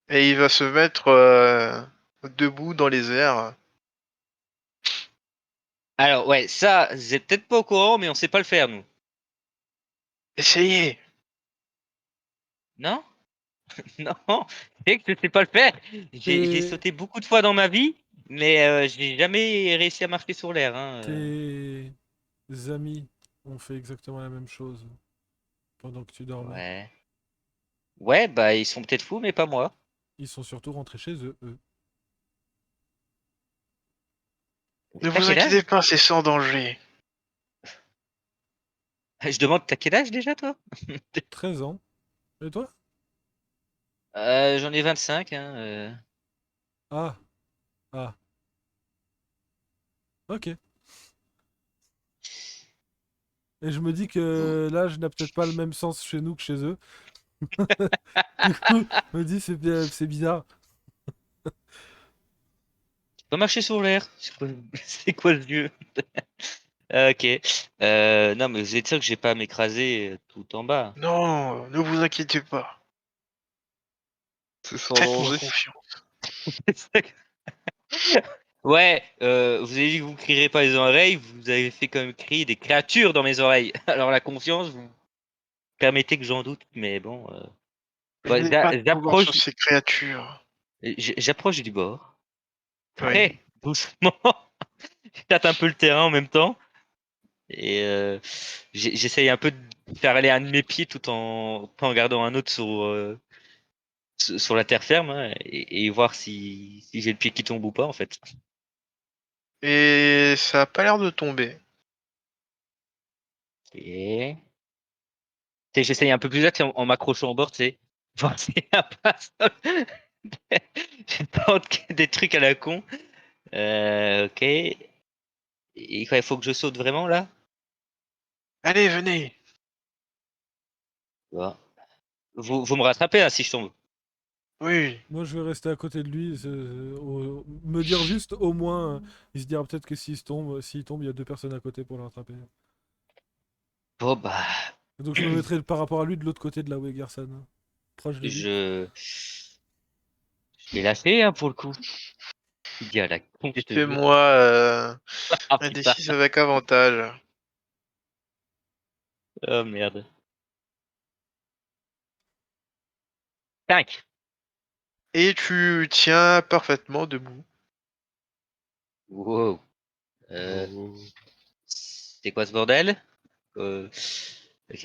Et il va se mettre debout dans les airs. Alors ouais, ça, vous êtes peut-être pas au courant, mais on sait pas le faire nous. Essayez. Non? Non, c'est que je sais pas le faire. J'ai Tes, sauté beaucoup de fois dans ma vie, mais j'ai jamais réussi à marcher sur l'air. Hein. tes amis ont fait exactement la même chose pendant que tu dormais. Ouais. Ouais, bah ils sont peut-être fous, mais pas moi. Ils sont surtout rentrés chez eux, eux. Ne T'as vous quel âge? inquiétez pas, c'est sans danger. Je demande, t'as quel âge déjà toi? 13 ans. Et toi? J'en ai 25. Hein, Ah, ah, ok. Et je me dis Vous- que l'âge n'a peut-être pas le même sens chez nous que chez eux. Du coup, je me dis, c'est bizarre. Pas marcher sur l'air. C'est quoi le dieu? Ok. Non, mais vous êtes sûr que j'ai pas à m'écraser tout en bas. Non, ne vous inquiétez pas. C'est sans Faites-moi danger. confiance. Ouais, vous avez dit que vous crierez pas les oreilles, vous avez fait quand même crier des créatures dans mes oreilles. Alors la confiance, vous permettez que j'en doute, mais bon. Je Ouais, n'ai pas de pouvoir j'approche, sur ces créatures. j'approche du bord, Oui. très doucement. Je tâte un peu le terrain en même temps et j'essaye un peu de faire aller un de mes pieds tout en gardant un autre sur la terre ferme hein, et voir si j'ai le pied qui tombe ou pas en fait. Et ça a pas l'air de tomber. Et tu sais, j'essaye un peu plus d'axe en m'accrochant au bord, tu sais. Voir s'il y a pas J'ai pas des trucs à la con. Ok. Et quoi, il faut que je saute vraiment là? Allez, venez. Bon. Vous me rattrapez là si je tombe. Oui. Moi, je vais rester à côté de lui, me dire juste, au moins, il se dira peut-être que s'il tombe, il y a deux personnes à côté pour le rattraper. Bon bah, Donc je me mettrai par rapport à lui de l'autre côté de la où est Gerson, hein, proche de lui. je je l'ai lâché hein, pour le coup. Il dit à la con, je te jure. Fais-moi Ah un putain. D6 avec avantage. Oh merde. 5. Et tu tiens parfaitement debout. Wow. Euh, Oh. c'est quoi ce bordel? Ok.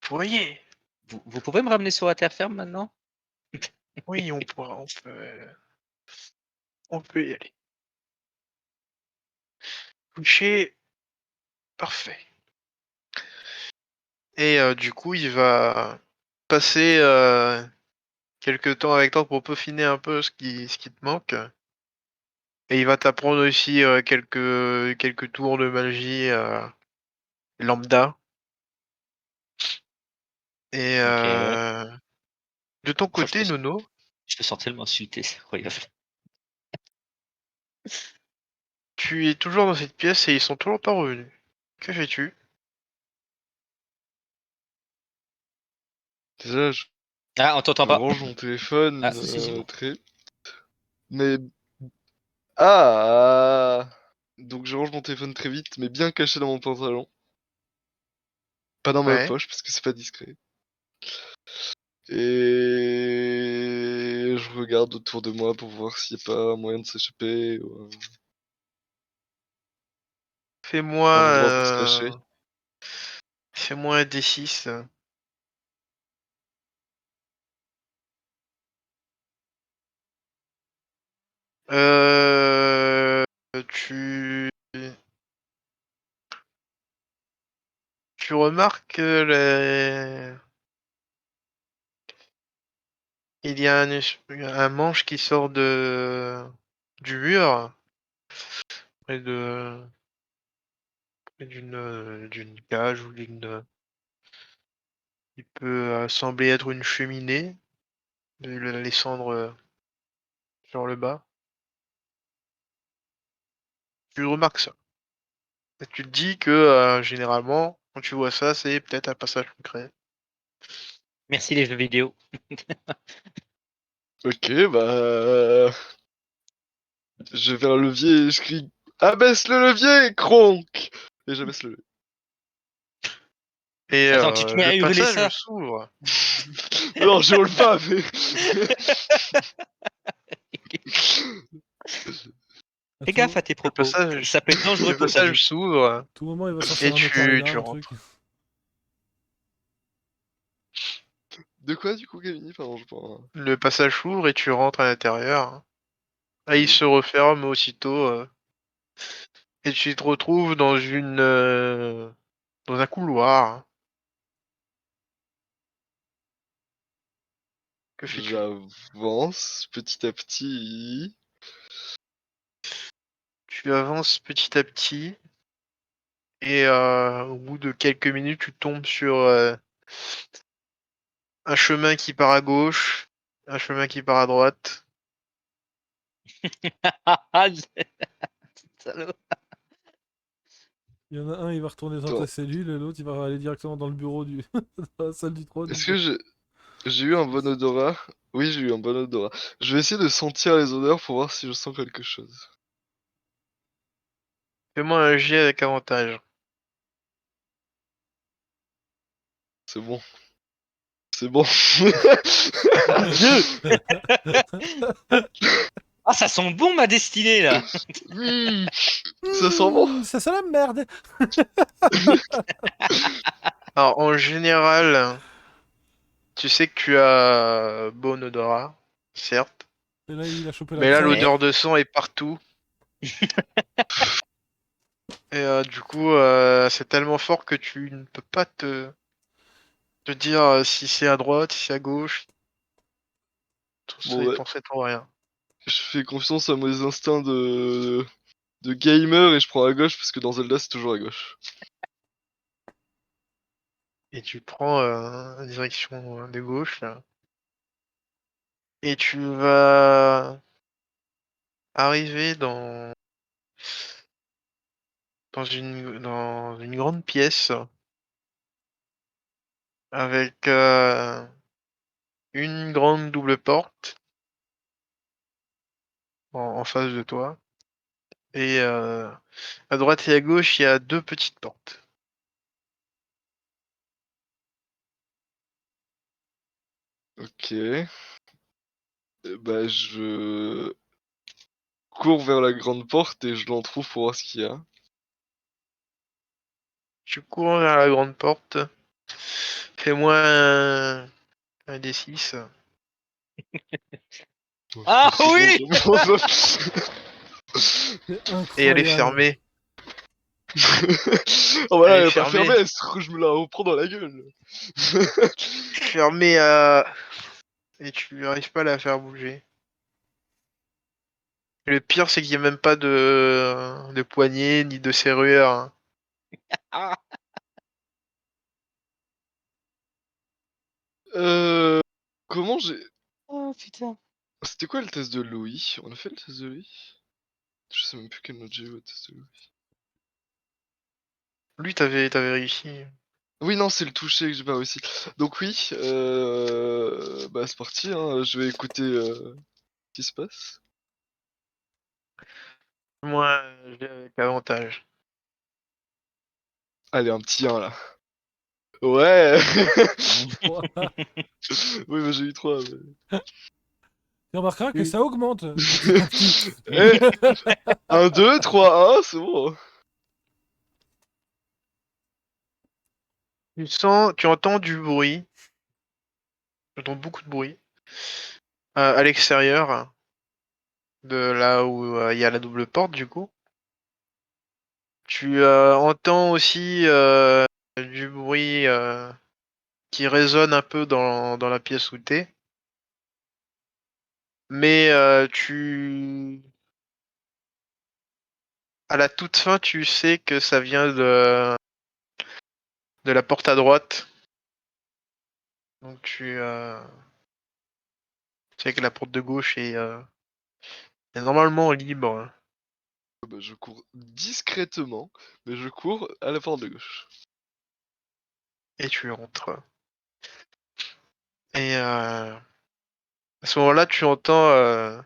Vous voyez? Vous pouvez me ramener sur la terre ferme maintenant? Oui, on peut y aller. Couché, parfait. Et du coup, il va passer quelques temps avec toi pour peaufiner un peu ce qui te manque. Et il va t'apprendre aussi quelques tours de magie lambda. Et Ok. de ton Oh, côté, Nono, je me sens tellement insulté, c'est incroyable. tu es toujours dans cette pièce et ils sont toujours pas revenus. Que fais-tu? Déjà, Ah, on t'entend Je pas. range mon téléphone Ah, si, c'est bon. très... Mais... Ah! Donc je range mon téléphone très vite, mais bien caché dans mon pantalon. Pas dans ma Ouais. poche, parce que c'est pas discret. Et je regarde autour de moi pour voir s'il n'y a pas moyen de s'échapper ou Fais-moi un endroit pour se cacher. fais-moi un D6. Euh, tu tu remarques que il y a un manche qui sort du mur près d'une cage ou d'une qui peut sembler être une cheminée, les cendres sur le bas. Tu remarques ça. Et tu te dis que généralement, quand tu vois ça, c'est peut-être un passage secret. Merci les jeux vidéo. Ok, bah... Je vais vers le levier et je crie abaisse le levier, Kronk! Et j'abaisse le levier. Et Attends, tu te mets le à hurler passage ça? s'ouvre. Non, je roule pas, mais. À Fais tout, gaffe à tes Le propos. passage, Ça peut être dangereux le pour ta vie. passage s'ouvre tout moment, il va et sortir un tu ocarina, un truc. rentres. De quoi, du coup, Camille? Pardon, je prends. Le passage s'ouvre et tu rentres à l'intérieur. Et il Oui. se referme aussitôt. Et tu te retrouves dans un couloir. Que fais-tu? J'avance petit à petit. Tu avances petit à petit et au bout de quelques minutes, tu tombes sur un chemin qui part à gauche, un chemin qui part à droite. Ah, salaud. Il y en a un, il va retourner dans ta Attends, cellule, et l'autre, il va aller directement dans le bureau dans la salle du trône. est-ce que j'ai eu un bon odorat? Oui, j'ai eu un bon odorat. Je vais essayer de sentir les odeurs pour voir si je sens quelque chose. Fais-moi un jet avec avantage. C'est bon. C'est bon. Mon Dieu! Ah, ça sent bon ma destinée là! Hmm, ça sent bon. Ça sent la merde. Alors, en général, tu sais que tu as bon odorat, certes, Et là, il a chopé la mais là, crème. Ouais. l'odeur de sang est partout. Et du coup, c'est tellement fort que tu ne peux pas te dire si c'est à droite, si c'est à gauche. Tout ça, Bon, ouais. t'en sais trop rien. Je fais confiance à mes instincts de gamer et je prends à gauche parce que dans Zelda c'est toujours à gauche. Et tu prends la direction de gauche, là. Et tu vas arriver dans une grande pièce avec une grande double porte en face de toi. Et à droite et à gauche, il y a deux petites portes. Ok. Bah je cours vers la grande porte et je l'entrouvre pour voir ce qu'il y a. Tu cours vers la grande porte. Fais-moi un D6. Oh, Ah c'est bon, oui! vraiment. C'est Et elle est incroyable. fermée. Oh Elle voilà, est elle est pas fermée. fermée, je me la reprends dans la gueule. Fermée et tu n'arrives pas à la faire bouger. Et le pire, c'est qu'il n'y a même pas de poignée ni de serrure, hein. Ah, Euh... Comment j'ai... oh putain. C'était quoi le test de Louis? On a fait le test de Louis? Je sais même plus quel note j'ai eu au test de Louis. Lui, t'avais réussi. Oui, non, c'est le toucher que j'ai pas aussi. Donc oui, bah c'est parti, hein. Je vais écouter ce qui se passe. Moi, j'ai avec avantage. Allez, un petit 1 là. Ouais. Oui, bah j'ai eu 3. Tu remarqueras que Oui. ça augmente petit à petit. Eh, 1, 2, 3, 1, c'est bon. Tu entends du bruit. Tu entends beaucoup de bruit. À l'extérieur de là où il y a la double porte, du coup. Tu entends aussi du bruit qui résonne un peu dans la pièce où t'es. Mais à la toute fin, tu sais que ça vient de la porte à droite. Donc tu sais que la porte de gauche est normalement libre. Bah, je cours discrètement, mais je cours à la porte de gauche. Et tu entres. Et à ce moment-là, tu entends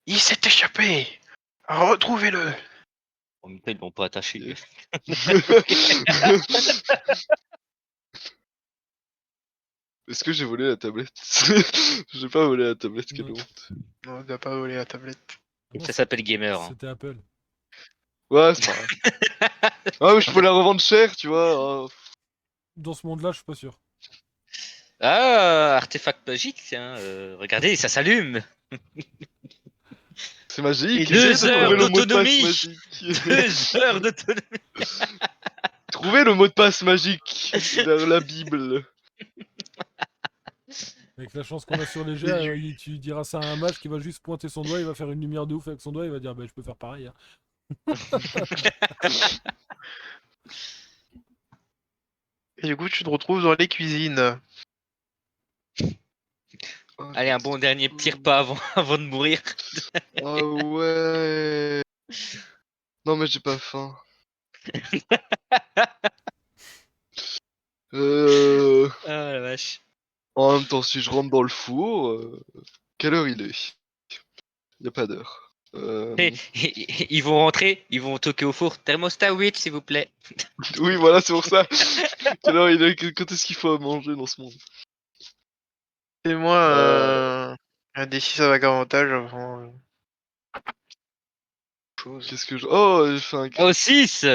il s'est échappé. Retrouvez-le. En même temps, ils l'ont pas attaché. Est-ce que j'ai volé la tablette? J'ai pas volé la tablette, quelle Non. honte. Non, t'as pas volé la tablette. Non, Ça s'appelle gamer. Hein. C'était Apple. Ouais, c'est pas grave. Ah, mais je peux la revendre cher, tu vois. Ah, Dans ce monde-là, je suis pas sûr. Ah, artefact magique, tiens. Regardez, ça s'allume. c'est magique, Et essayez de 2 trouver heures le mot de passe d'autonomie. magique. 2 heures d'autonomie. Trouvez le mot de passe magique vers la Bible. Avec la chance qu'on a sur les jets, Et du- tu diras ça à un mage qui va juste pointer son doigt, il va faire une lumière de ouf avec son doigt, il va dire bah je peux faire pareil. Hein. Et du coup, tu te retrouves dans les cuisines. Oh, Allez, un bon dernier petit repas avant de mourir. Ah ouais. Non, mais j'ai pas faim. Ah la vache. En même temps, si je rentre dans le four, quelle heure il est? Y a pas d'heure. Ils vont rentrer, ils vont toquer au four. Thermostat 8, s'il vous plaît. Oui, voilà, c'est pour ça. Quelle heure il est? Quand est-ce qu'il faut manger dans ce monde? Et moi, Euh, un D6 avec avantage avant chose. Qu'est-ce que je... Oh, j'ai fait un Oh, crit. 6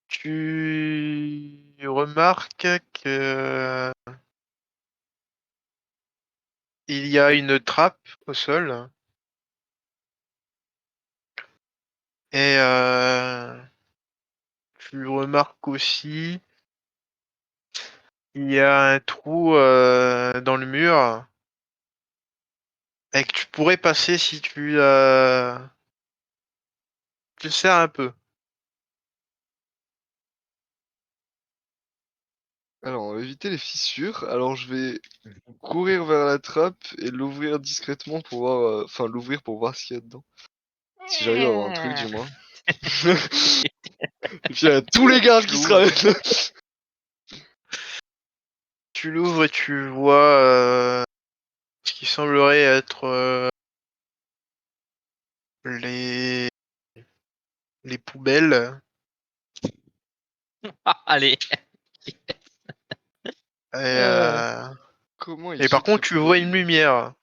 Tu remarques que il y a une trappe au sol et tu remarques aussi il y a un trou dans le mur et que tu pourrais passer si tu le serres un peu. Alors, on va éviter les fissures. Alors, je vais courir vers la trappe et l'ouvrir discrètement pour voir... Enfin, l'ouvrir pour voir ce qu'il y a dedans. Si j'arrive à avoir un truc, du moins. Et puis, il y a tous les gardes qui se ramènent. Tu l'ouvres et tu vois ce qui semblerait être les les poubelles. Allez. Et, Comment il et par check les contre, tu vois une poubelles? lumière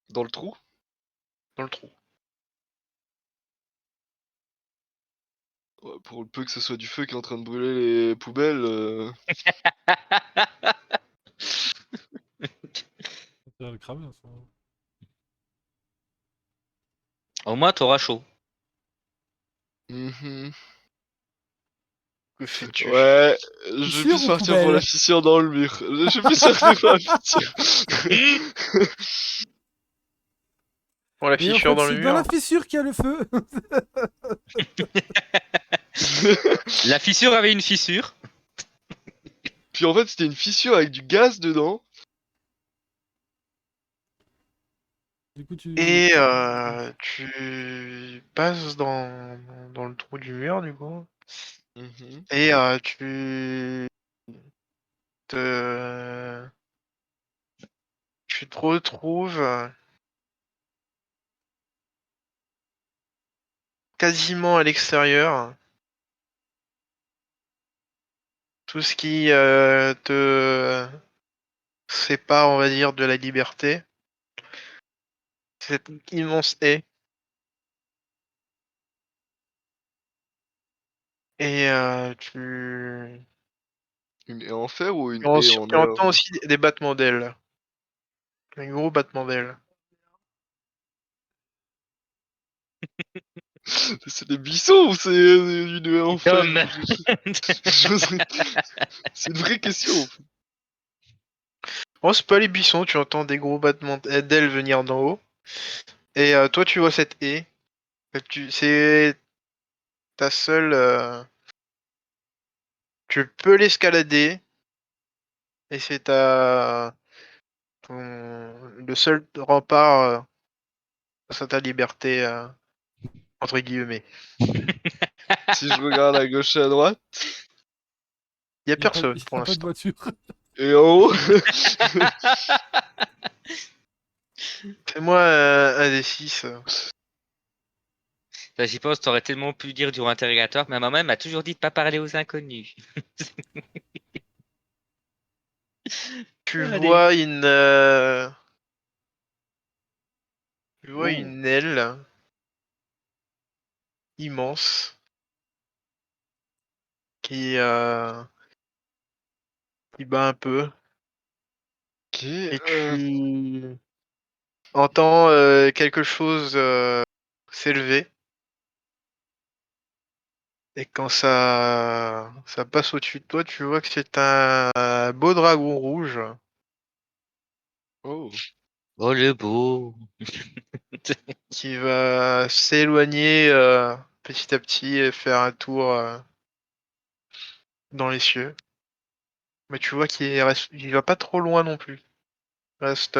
Dans le trou? dans le trou. Ouais, pour le peu que ce soit du feu qui est en train de brûler les poubelles... Ça va le cramer en ce moment. Au moins, t'auras chaud. mhm. Que fais-tu? Ouais, je vais Fissure plus ou partir pour la poubelle? fissure dans le mur. Je vais plus partir pour la fissure. Pour la Et en fissure fait, dans le c'est dans la mur. fissure qu'il y a le feu. La fissure avait une fissure. Puis en fait, c'était une fissure avec du gaz dedans. Du coup, tu. Et tu passes dans le trou du mur, du coup. Mhm. Et te... tu te retrouves quasiment à l'extérieur. Tout ce qui te sépare, on va dire, de la liberté, cette immense haie. Et Une haie en fer ou une haie en tu or? entends aussi des battements d'ailes. Un gros battement d'ailes. C'est des buissons ou c'est une haie en fer? Tom. C'est une vraie question. Oh, c'est pas les buissons, tu entends des gros battements d'ailes venir d'en haut. Et toi, tu vois cette haie. C'est ta seule. Tu peux l'escalader. Et c'est le seul rempart face à ta liberté, entre guillemets. Si je regarde à gauche et à droite, Il y a Il n'y a, pas- personne y pour a pas de l'instant. voiture. et en haut, Fais-moi un des 6. Bah, j'y pense, t'aurais tellement pu dire durant l'interrogatoire, mais ma maman elle m'a toujours dit de pas parler aux inconnus. Tu Allez. vois oh, une aile immense qui, euh, qui bat un peu. ok, Et tu entends quelque chose s'élever. Et quand ça passe au-dessus de toi, tu vois que c'est un beau dragon rouge oh, Oh le beau. qui va s'éloigner petit à petit et faire un tour dans les cieux. Mais tu vois il va pas trop loin non plus. Il reste,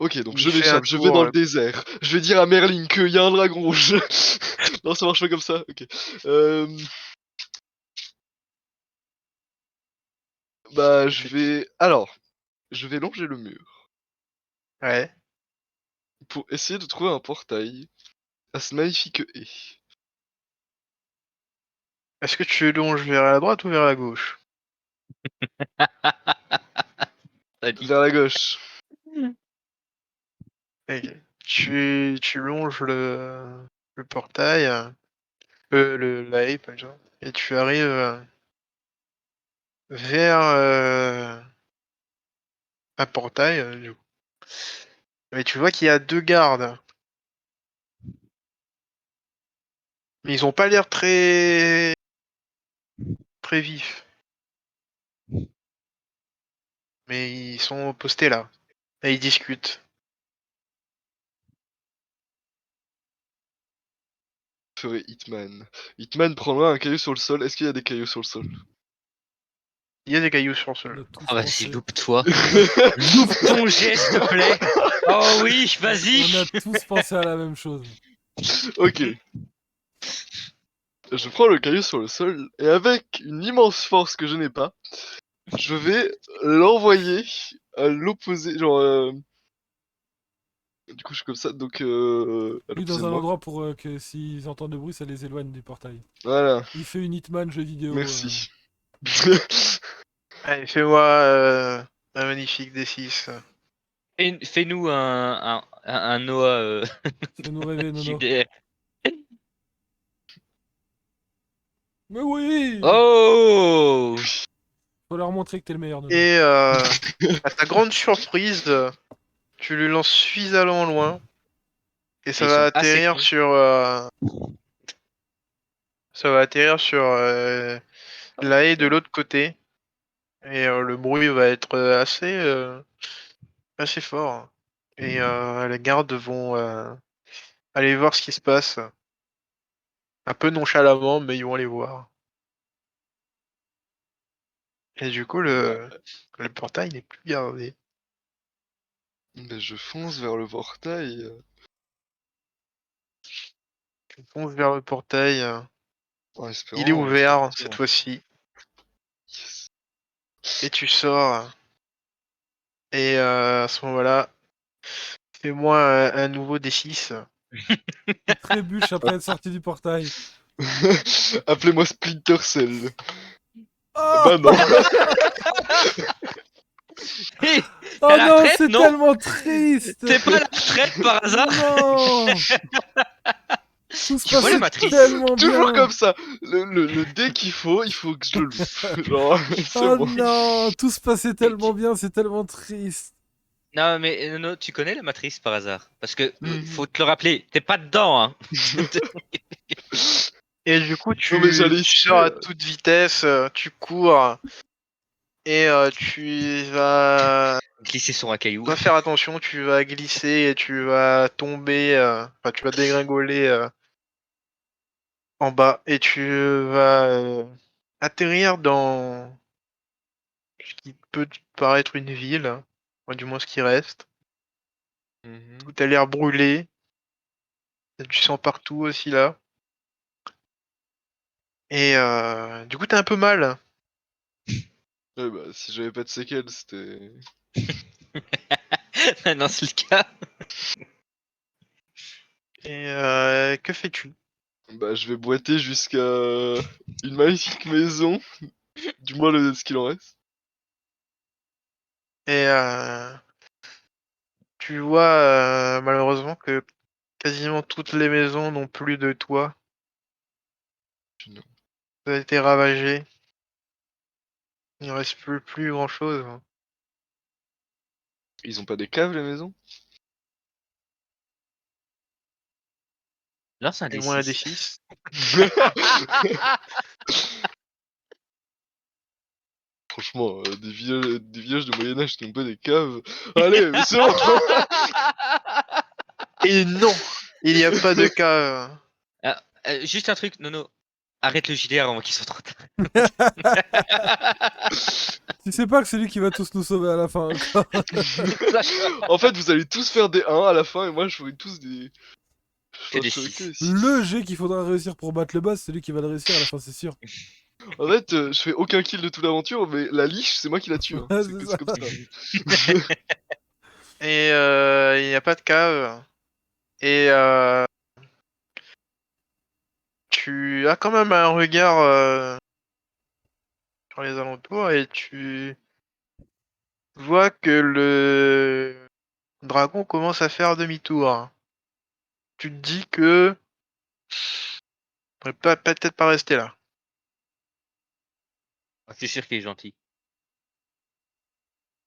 ok, donc il je fait un m'échappe, je vais tour. dans le désert. Je vais dire à Merlin qu'il y a un dragon rouge. Non, ça marche pas comme ça. Ok. Bah, je vais. Alors, je vais longer le mur Ouais. pour essayer de trouver un portail à ce magnifique haie. Est-ce que tu longes vers la droite ou vers la gauche? Allez. Vers la gauche. Ok. Tu longes le portail, la haie, par exemple, et tu arrives vers un portail, du coup. Mais tu vois qu'il y a deux gardes. Mais ils ont pas l'air très vifs. Mais ils sont postés là. Et ils discutent. Ferait Hitman. Hitman prendra un caillou sur le sol. Est-ce qu'il y a des cailloux sur le sol? Il y a des cailloux sur le On sol. a tous Ah vas-y, pensé. loupe-toi. Loupe ton jet, s'il te plaît. Oh oui, vas-y. On a tous pensé à la même chose. Ok. Je prends le caillou sur le sol et avec une immense force que je n'ai pas, je vais l'envoyer à l'opposé. Genre, du coup, je suis comme ça, donc à Oui, l'opposé dans de un moi. endroit pour que s'ils entendent le bruit, ça les éloigne du portail. Voilà, Il fait une Hitman jeu vidéo. merci. Allez, fais-moi un magnifique D6. Fais-nous un Noah Fais-nous rêver, Nono. JDR. Mais oui! Oh. Faut leur montrer que t'es le meilleur, Nono. Et à ta grande surprise, tu le lances suffisamment loin. Et Ils sont assez cons. ça va atterrir sur la haie de l'autre côté. Et le bruit va être assez fort. Et les gardes vont aller voir ce qui se passe. Un peu nonchalamment, mais ils vont aller voir. Et du coup, Bah, le portail n'est plus gardé. Ben, je fonce vers le portail. Tu fonces vers le portail. En Il est espérant. ouvert c'est cette bon. fois-ci. Yes. Et tu sors. Et à ce moment-là, fais-moi un nouveau D6. Il trébuche après être sorti du portail. Appelez-moi Splinter Cell. Oh, Bah non. T'es à oh la non, retraite, c'est non? tellement triste. T'es pas à la retraite par hasard? Non. Tout se Tu vois les passait matrices? tellement Toujours bien. comme ça. Le dé qu'il faut, il faut que je le loue. Genre, c'est Oh bon. non, tout se passait tellement bien, c'est tellement triste. Non, mais Nono, tu connais la matrice par hasard? Parce que Mhm. faut te le rappeler, t'es pas dedans, hein. Et du coup, Non mais j'allais tu essayer. sors à toute vitesse, tu cours. Et tu Glisser sur un caillou. vas faire attention, tu vas glisser et tu vas tomber, enfin tu vas dégringoler en bas et tu vas atterrir dans ce qui peut te paraître une ville, enfin, du moins ce qui reste. Mhm. Tout a l'air brûlé, il y a du sang partout aussi là. Et du coup t'as un peu mal. Ouais, bah, si j'avais pas de séquelles, c'était. Maintenant, c'est le cas. Et que fais-tu? Bah, je vais boiter jusqu'à une magnifique maison. Du moins, ce qu'il en reste. Et tu vois malheureusement que quasiment toutes les maisons n'ont plus de toit. Non. Ça a été ravagé. Il ne reste plus grand chose. Ils ont pas des caves, les maisons? Lance un Et moins un D6. D6. Franchement, des villages de Moyen-Âge qui n'ont pas des caves. Allez, mais c'est bon. Et non, il n'y a pas de cas. Ah, juste un truc, Nono. Arrête le JDR avant qu'il soit trop tard. Tu sais pas que c'est lui qui va tous nous sauver à la fin encore. En fait, vous allez tous faire des 1 à la fin, et moi, je ferai tous des. Que Enfin, des je ferai que 6. des 6. Le jet qu'il faudra réussir pour battre le boss, c'est lui qui va le réussir à la fin, c'est sûr. En fait, je fais aucun kill de toute l'aventure, mais la liche, c'est moi qui la tue. Hein. Ouais, C'est c'est c'est ça. comme ça. Et il n'y a pas de cave. Et tu as quand même un regard sur les alentours et tu vois que le dragon commence à faire demi-tour. Tu te dis que peut-être pas rester là. Je suis sûr qu'il est gentil.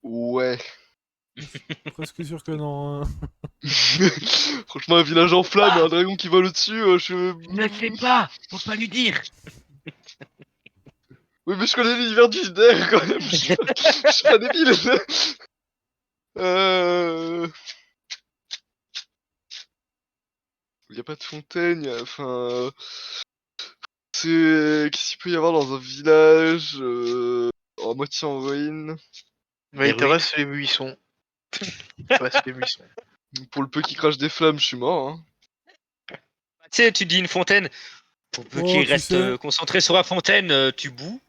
Ouais. Presque sûr que non. Hein. Franchement, un village en flammes et un dragon qui vole au-dessus, je. Ne le fais pas. Faut pas lui dire. Oui, mais je connais l'univers du JDR quand même. Je suis pas débile. Euh... Il y a pas de fontaine, enfin. C'est. Qu'est-ce qu'il peut y avoir dans un village en moitié en ruine? Mais Des il te ruines. reste les buissons. Il te reste les buissons. Pour le peu qui crache des flammes, je suis mort. Hein. Tu sais, tu dis une fontaine. Pour peu Oh, qu'il tu reste sais, concentré sur la fontaine, tu boues.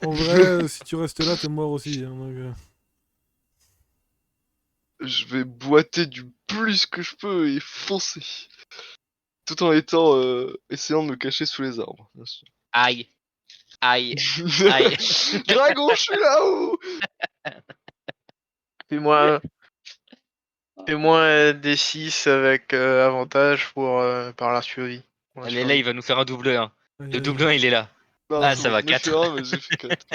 en vrai, si tu restes là, t'es mort aussi. Hein, donc, Je vais boiter du plus que je peux et foncer. Tout en étant essayant de me cacher sous les arbres, bien sûr. Aïe. Aïe. Aïe. Dragon, je suis là-haut. Fais-moi des 6 avec avantage pour par la survie. Pour la Allez, là, survie. il va nous faire un double 1. aïe, Le aïe. double 1, il est là. Non, Ah, c'est ça bon, va, j'en ai fait 4. 1, mais j'ai fait 4.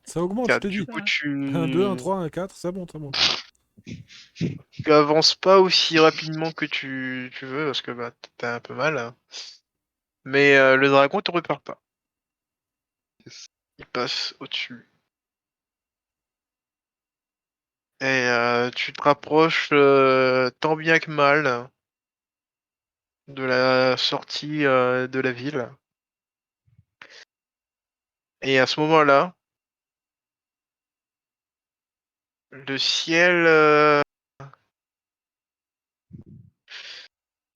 Ça augmente, je 4. te Du dis. coup, Un 2, un 3, un 4, ça monte, ça monte. tu avances pas aussi rapidement que tu veux parce que bah, t'as un peu mal. Hein. Mais le dragon te repère pas. Yes. Il passe au-dessus. Et tu te rapproches tant bien que mal de la sortie de la ville. Et à ce moment-là, le ciel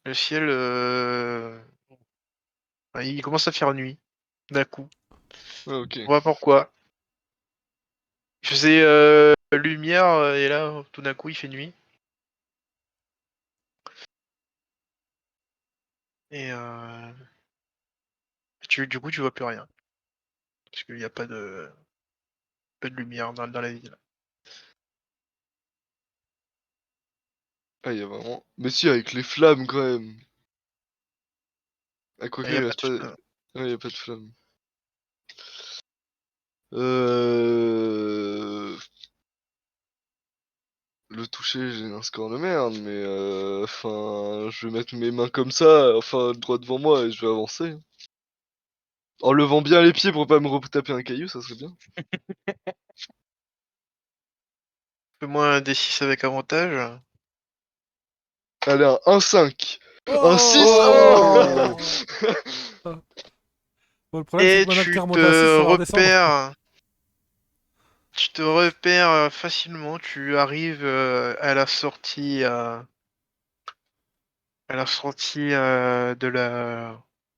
Le ciel, il commence à faire nuit, d'un coup. Ah, ok. On voit pourquoi. Il faisait lumière, et là, tout d'un coup, il fait nuit. Et du coup, tu vois plus rien. Parce qu'il n'y a pas de lumière dans la ville. Ah, il y a vraiment. Mais si, avec les flammes quand même. Ah, quoique, Il n'y il a pas reste de... pas. Ouais, y a pas de flammes. Euh... Le toucher, j'ai un score de merde, mais enfin, je vais mettre mes mains comme ça, enfin, droit devant moi et je vais avancer. En levant bien les pieds pour pas me retaper un caillou, ça serait bien. Fais-moi un D6 avec avantage. Allez, un 1-5. Un 6. Oh Bon, le problème, c'est Et que maintenant que t'es tu remonté à 6, te ça va redescendre. repères. Tu te repères facilement. Tu arrives à la sortie de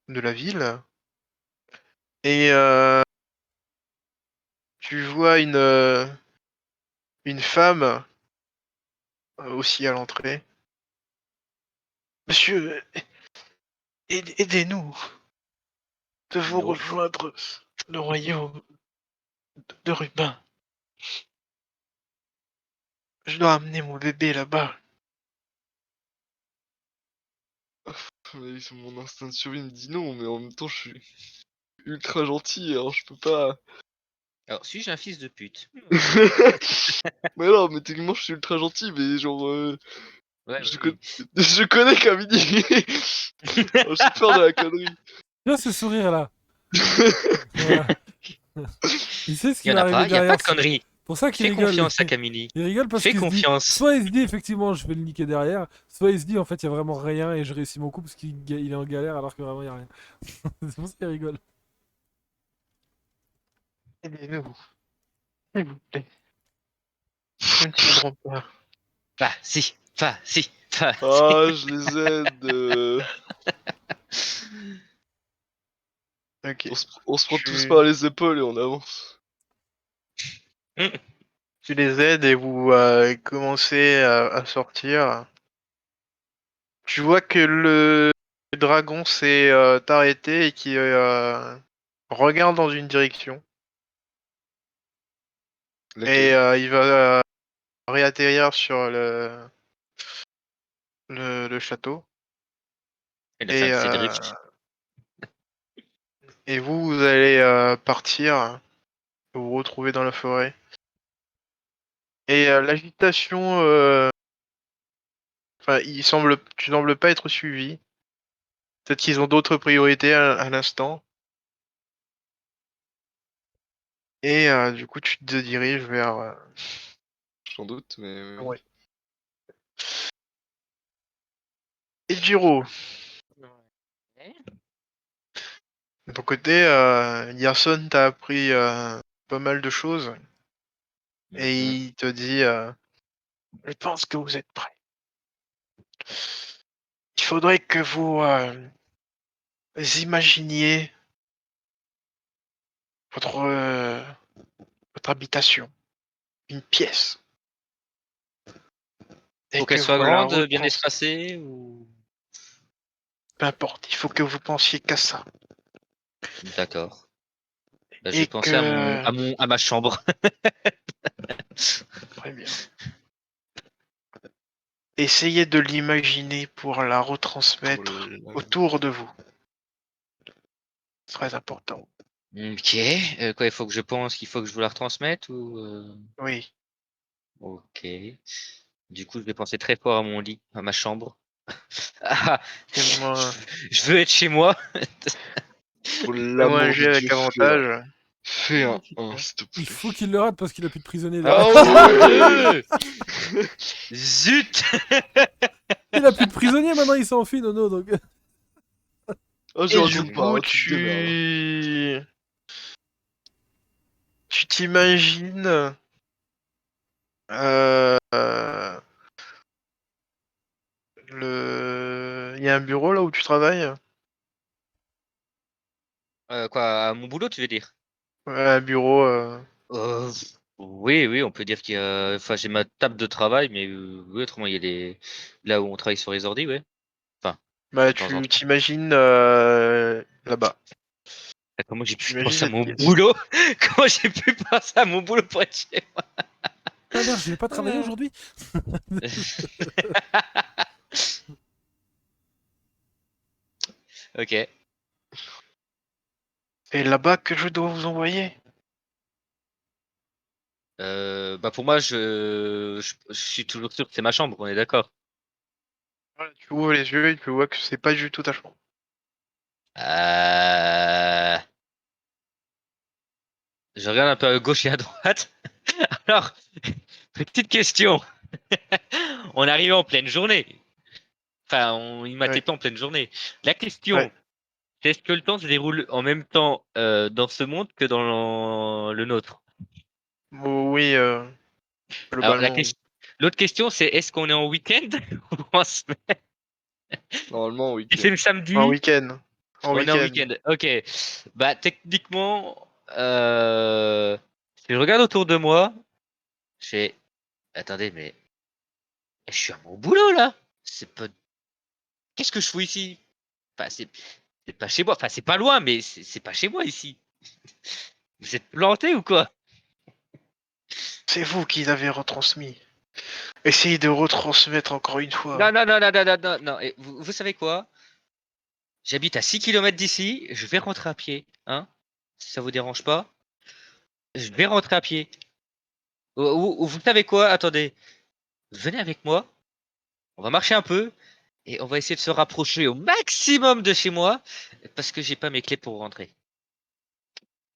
la ville. Et tu vois une femme aussi à l'entrée. Monsieur, aidez-nous de vous Non. rejoindre le royaume de Rubin. Je dois amener mon bébé là-bas. Mais mon instinct de survie me dit non, mais en même temps, je suis ultra gentil, alors je peux pas. Alors, suis-je un fils de pute? Mais non, mais techniquement, je suis ultra gentil, mais genre, Ouais, je, oui. je connais Kamini. Oh, j'ai peur de la connerie. Viens ce sourire-là. Voilà. Il sait ce Il qui y en va a arriver pas, il y a pas derrière. de C'est conneries. pour ça qu'il Fais rigole. confiance à Camille. Il rigole parce Fais qu'il se dit, confiance. soit il se dit effectivement je vais le niquer derrière, soit il se dit en fait il y a vraiment rien et je réussis mon coup parce qu'il est en galère alors que vraiment il y a rien. C'est pour ça qu'il rigole. Aidez-nous, s'il vous plaît. Nous ne tiendrons pas. Bah, si. Bah, si. Bah, si. Ah, je les aide. Ok. On se prend tous Tu, par les épaules et on avance. tu les aides et vous commencez à sortir. Tu vois que le dragon s'est arrêté et qui regarde dans une direction. Et Laquelle? il va réatterrir sur le château. Et la fin Et, de ses euh, drifts. et vous allez partir, vous vous retrouver dans la forêt. Et l'agitation, enfin, tu sembles pas être suivi. Peut-être qu'ils ont d'autres priorités à l'instant. Et du coup, tu te diriges vers. J'en doute, mais oui. Ouais. Et Jiro, Ouais. de ton côté, Yason t'a appris pas mal de choses. Et Mhm. il te dit je pense que vous êtes prêts. Il faudrait que vous imaginiez votre, euh, votre habitation, une pièce, et Faut que qu'elle soit vous la grande, bien retrans... espacée ou... Peu importe, il faut que vous pensiez qu'à ça. D'accord. Bah, je vais Et penser que... à ma chambre. Très bien. Essayez de l'imaginer pour la Oh retransmettre là là. autour de vous. Très important. Ok. Quoi, il faut que je pense qu'il faut que je vous la retransmette ou... Oui. Ok. Du coup, je vais penser très fort à mon lit, à ma chambre. Ah, Fais-moi je veux être chez moi. Pour fais-moi un l'amour de jet Dieu, avec avantage. fais un 1, s'il te Il plaît. faut qu'il le rate parce qu'il a plus de prisonniers derrière. Oh Ah mon ouais! dieu! Zut! Il a plus de prisonniers maintenant, il s'enfuit, Nono. Donc... Oh, je Et du retourne pas, coup, hein, tu te démerdes. tu t'imagines euh, y a un bureau là où tu travailles? Quoi, à mon boulot, tu veux dire? Ouais, un bureau. Euh, oui, oui, on peut dire qu'il y a. Enfin, j'ai ma table de travail, mais oui, autrement, il y a les. Là où on travaille sur les ordi, ouais. Enfin, Bah, de temps en tu temps. t'imagines là-bas. Ah, comment j'ai pu T'imagines penser à cette mon pièce. boulot? Comment j'ai pu penser à mon boulot pour être chez Ah merde, je vais pas travailler moi? aujourd'hui. Ok. Et là-bas que je dois vous envoyer. Bah pour moi, je suis toujours sûr que c'est ma chambre, on est d'accord. Voilà, tu ouvres les yeux et tu vois que c'est pas du tout ta chambre. Euh... Je regarde un peu à gauche et à droite. Alors, petite question. On arrive en pleine journée. Enfin, il m'a Ouais. TP en pleine journée. La Ouais. question, c'est est-ce que le temps se déroule en même temps dans ce monde que dans le nôtre? Oui, Alors, globalement, oui. l'autre question, c'est est-ce qu'on est en week-end ou en semaine? Normalement, Si c'est week-end. le En samedi, week-end. En on est en week-end. week-end. Ok. Bah, techniquement, si je regarde autour de moi, j'ai. Attendez, mais je suis à mon boulot là. C'est pas. Qu'est-ce que je fous ici? Enfin, c'est pas chez moi. Enfin, c'est pas loin, mais c'est pas chez moi ici. Vous êtes planté ou quoi? C'est vous qui l'avez retransmis. Essayez de retransmettre encore une Non, fois. non, non, non, non, non, non, non. Et vous savez quoi? J'habite à 6 km d'ici. Je vais rentrer à pied, hein? Si ça vous dérange pas, je vais rentrer à pied. Ou vous savez quoi? Attendez, venez avec moi. On va marcher un peu. Et on va essayer de se rapprocher au maximum de chez moi parce que j'ai pas mes clés pour rentrer.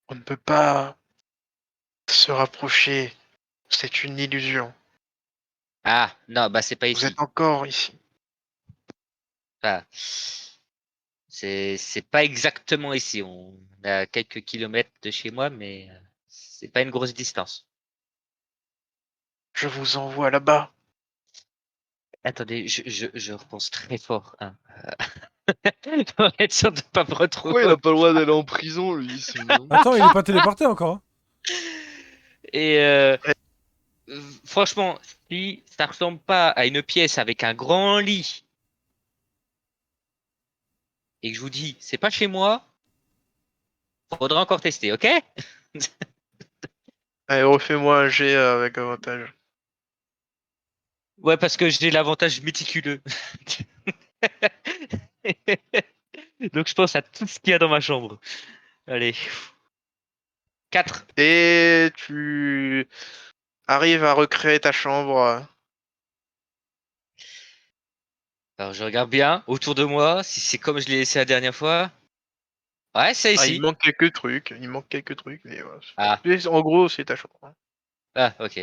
On ne peut pas se rapprocher. C'est une illusion. Ah non, bah c'est pas Vous ici. êtes encore ici. Enfin, c'est pas exactement ici. On est à quelques kilomètres de chez moi, mais c'est pas une grosse distance. Je vous envoie là-bas. Attendez, je repense très fort, hein. Pour être sûr de pas me retrouver. Pourquoi il a pas le droit d'aller en prison, lui? C'est mignon. Attends, il est pas téléporté encore, hein. Et franchement, si ça ressemble pas à une pièce avec un grand lit et que je vous dis c'est pas chez moi, faudra encore tester, ok? Allez, refais-moi un jet avec avantage. Ouais, parce que j'ai l'avantage méticuleux. Donc je pense à tout ce qu'il y a dans ma chambre. Allez. 4. Et tu arrives à recréer ta chambre. Alors je regarde bien autour de moi, si c'est comme je l'ai laissé la dernière fois. Ouais, c'est Ah, il ici. manque quelques trucs. Il manque quelques trucs, mais voilà. Ah, En gros, c'est ta chambre. ah, ok.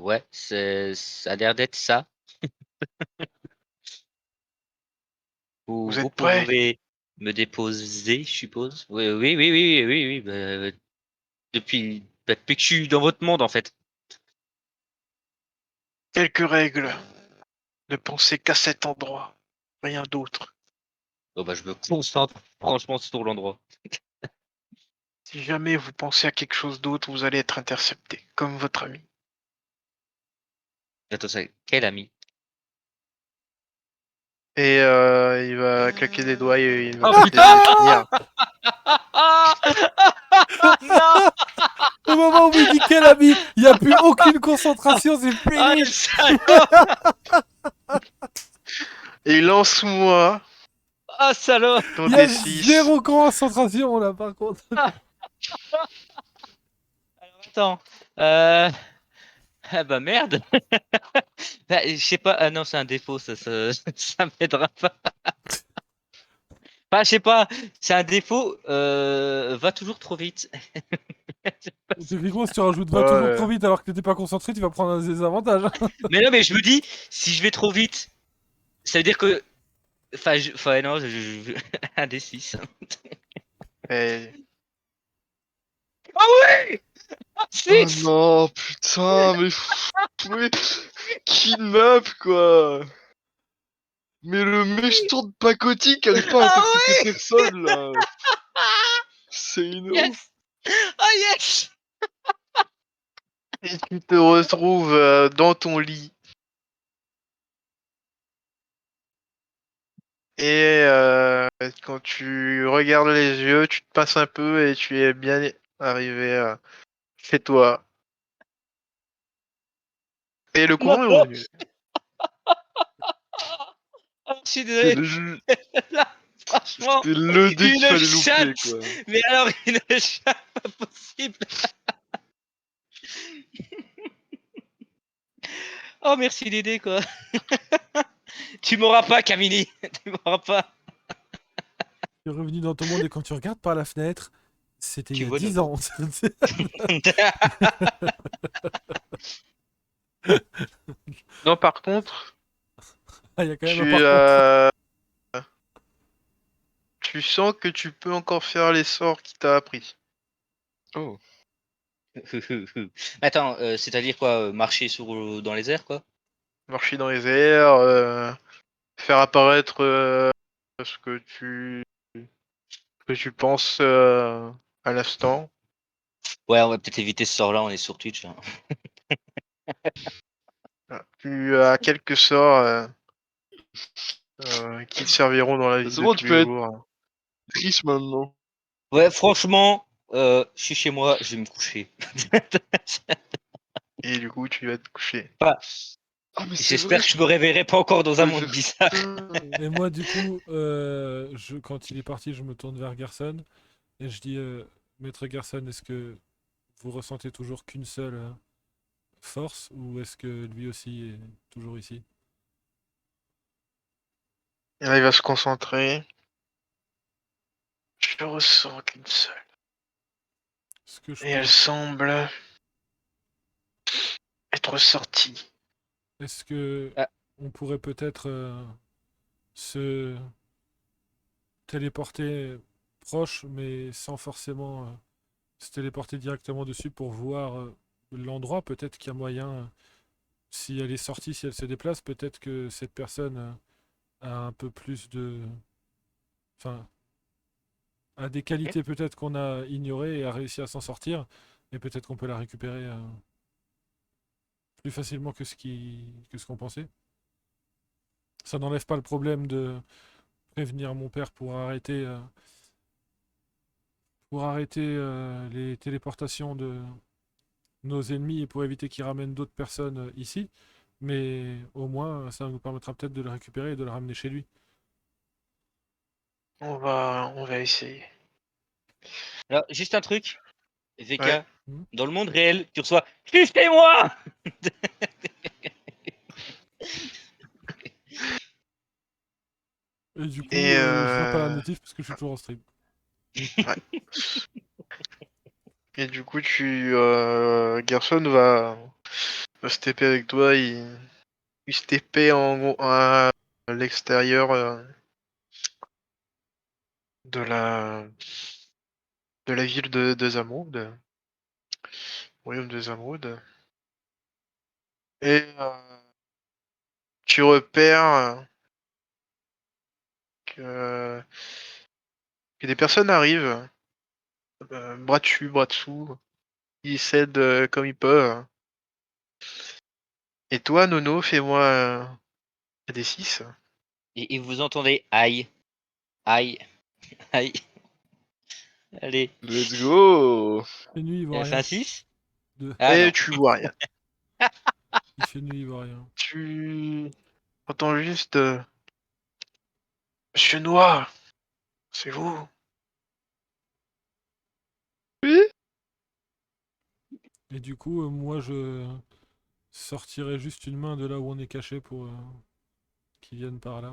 Ouais, ça a l'air d'être ça. Vous Vous êtes prêts? pouvez me déposer, je suppose. Oui, oui, oui, oui, oui, oui. Depuis que je suis dans votre monde, en fait. Quelques règles. Ne pensez qu'à cet endroit. Rien d'autre. Bon, bah, je me concentre franchement sur l'endroit. Si jamais vous pensez à quelque chose d'autre, vous allez être intercepté, comme votre ami. Attends, quel ami? Et il va claquer des doigts et il va Oh putain! définir. Non! Au moment où il dit quel ami, il n'y a plus aucune concentration, c'est Ah, le fini. salaud! Et lance-moi Ah, salaud! ton Il y a D6. zéro concentration là par contre. Attends. Euh... Ah bah merde! Bah, je sais pas. Ah non, c'est un défaut, ça m'aidera pas. Enfin, je sais pas, c'est un défaut. Va toujours trop vite. Techniquement, si tu rajoutes va toujours trop Ouais. vite alors que t'étais pas concentré, tu vas prendre un désavantage. Mais non, mais je me dis, si je vais trop vite, ça veut dire que. Enfin, non, un des 6. Et Ah oui! Oh 6! non, putain, mais kidnap quoi. Mais le méchant de pacotille qui arrive pas à Ah interpréter personne, là. C'est une ouf. Yes! Ah yes! Et tu te retrouves dans ton lit. Et quand tu regardes les yeux, tu te passes un peu et tu es bien arrivé chez toi. Et le courant est Non! revenu. Ah, je suis C'est désolé. le, Là, franchement, c'est le dé qu'il une fallait louper, chatte! quoi. Mais alors, une chatte pas possible! Oh, merci Dédé, quoi. Tu m'auras pas, Camille. Tu m'auras pas. Tu es revenu dans ton monde et quand tu regardes par la fenêtre, c'était il Tu y a vois 10 Nono. ans. Non, par contre, Ah, il y a quand même un tu, par contre. tu sens que tu peux encore faire les sorts qu'il t'a appris. Oh. Attends, c'est-à-dire quoi? Marcher dans les airs, quoi? Marcher dans les airs, faire apparaître ce que tu penses à l'instant. Ouais, on va peut-être éviter ce sort-là, on est sur Twitch, hein. Voilà. Tu as quelques sorts qui te serviront dans la vie C'est de bon, tous tu les peux être jours. riche maintenant. Ouais, franchement, je suis chez moi, je vais me coucher. Et du coup, tu vas te coucher. Enfin, Ah, mais c'est j'espère vrai, que je tu me réveillerai pas encore dans un peux monde faire bizarre. ça. Et moi, du coup, quand il est parti, je me tourne vers Gerson et je dis Maître Gerson, est-ce que vous ressentez toujours qu'une seule force ou est-ce que lui aussi est toujours ici? Et là, il va se concentrer. Je ressens qu'une seule. Ce que je Et elle pense. semble être sortie. Est-ce que Ah, on pourrait peut-être se téléporter proche, mais sans forcément se téléporter directement dessus pour voir l'endroit? Peut-être qu'il y a moyen, si elle est sortie, si elle se déplace, peut-être que cette personne a un peu plus de... Enfin, a des qualités peut-être qu'on a ignorées et a réussi à s'en sortir. Et peut-être qu'on peut la récupérer plus facilement que ce qu'on pensait. Ça n'enlève pas le problème de prévenir mon père pour arrêter les téléportations de nos ennemis et pour éviter qu'ils ramènent d'autres personnes ici. Mais au moins, ça nous permettra peut-être de le récupérer et de le ramener chez lui. On va essayer. alors, juste un truc, Ouais. VK, dans le monde réel, tu reçois « moi Et du coup, Et je vois pas la notif parce que je suis toujours en stream. ouais. Et du coup, Gerson va se taper avec toi. Il se TP en gros à l'extérieur de la ville de Zamroud, royaume de Zamroud. Et tu repères que des personnes arrivent, bras dessus, bras dessous. Ils s'aident comme ils peuvent. Et toi, Nono, fais-moi un D6. » Et vous entendez « aïe, aïe, aïe ». Allez, Let's go. Il fait nuit, il voit c'est un rien. 6? Deux. Ah Et non. tu vois rien. Il fait nuit, il voit rien. Tu entends juste Monsieur Noir, c'est vous? Oui. Et du coup, moi, je sortirai juste une main de là où on est caché pour qu'ils viennent par là.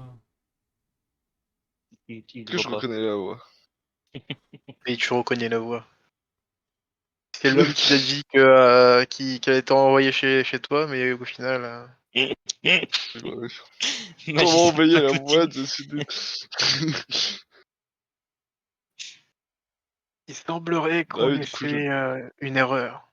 Il Que voit je pas. reconnais la voix. Et tu reconnais la voix. C'est Le l'homme qui t'a dit qu'elle était envoyée chez toi, mais au final, Comment Magicien envoyer la pacotille. voix dessus. il semblerait Ah qu'on oui, ait du coup, fait une erreur.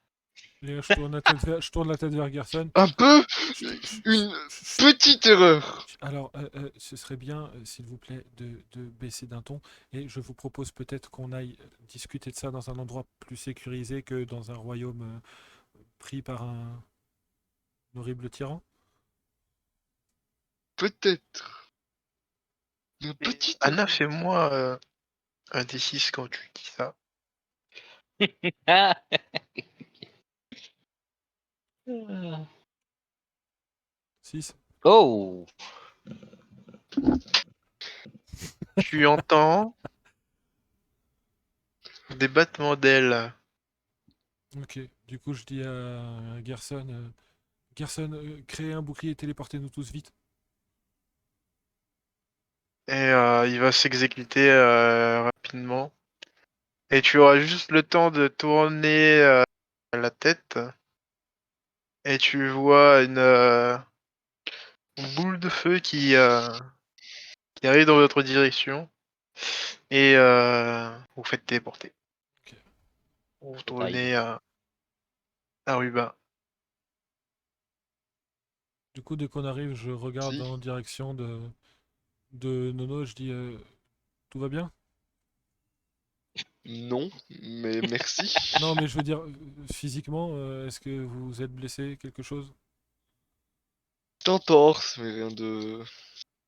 Et je tourne la tête vers Gerson. Un peu Chut, chut, une chut, chut. petite erreur. Alors, ce serait bien, s'il vous plaît, de baisser d'un ton. Et je vous propose peut-être qu'on aille discuter de ça dans un endroit plus sécurisé que dans un royaume pris par un horrible tyran. Peut-être. Un Et petit Anna, erreur. fais-moi un D6 quand tu dis ça. Ah. 6. Oh! Tu entends des battements d'ailes. Ok. Du coup, je dis à Gerson, Gerson, créez un bouclier et téléportez-nous tous vite. Et il va s'exécuter rapidement. Et tu auras juste le temps de tourner la tête. Et tu vois une boule de feu qui arrive dans votre direction. Et vous faites téléporter. Ok. Vous Bye. retournez à Ruba. Du coup, dès qu'on arrive, je regarde Si. en direction de Nono. Je dis, tout va bien? Non, mais merci. Non, mais je veux dire, physiquement, est-ce que vous êtes blessé, quelque chose? T'entorse, mais rien de...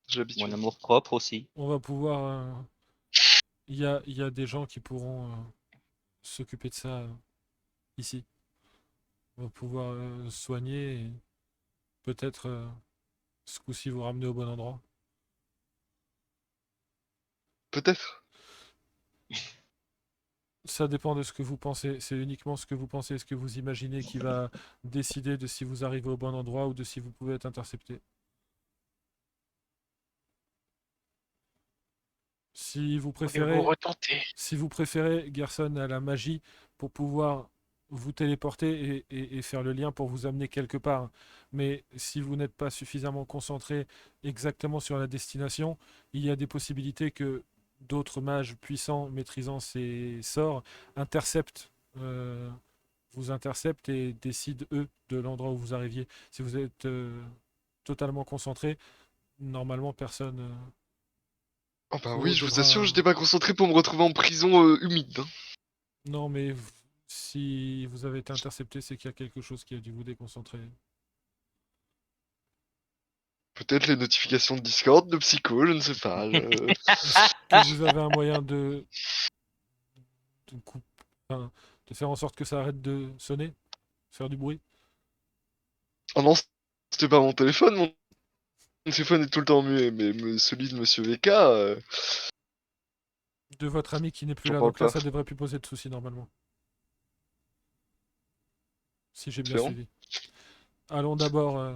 J'ai Mon l'habitude. amour propre aussi. On va pouvoir. Il y a des gens qui pourront s'occuper de ça ici. On va pouvoir soigner et peut-être ce coup-ci vous ramener au bon endroit. Peut-être. Ça dépend de ce que vous pensez. C'est uniquement ce que vous pensez, ce que vous imaginez qui va décider de si vous arrivez au bon endroit ou de si vous pouvez être intercepté. Si vous Voulez-vous préférez, retenter? si vous préférez, Gerson a la magie pour pouvoir vous téléporter et faire le lien pour vous amener quelque part. Mais si vous n'êtes pas suffisamment concentré exactement sur la destination, il y a des possibilités que d'autres mages puissants maîtrisant ces sorts interceptent, vous interceptent et décident eux de l'endroit où vous arriviez. Si vous êtes totalement concentré, normalement personne Oh bah oui, vous je vous assure, devra. j'étais pas concentré pour me retrouver en prison humide. Hein. Non, mais si vous avez été intercepté, c'est qu'il y a quelque chose qui a dû vous déconcentrer. Peut-être les notifications de Discord, de Psycho, je ne sais pas. Est-ce que vous avez un moyen de, enfin, de faire en sorte que ça arrête de sonner, faire du bruit? Oh non, c'était pas mon téléphone, mon téléphone est tout le temps muet, mais celui de Monsieur VK, De votre ami qui n'est plus j'en là, parle donc là, pas. ça devrait plus poser de soucis normalement. Si j'ai bien Espérons. suivi. Allons d'abord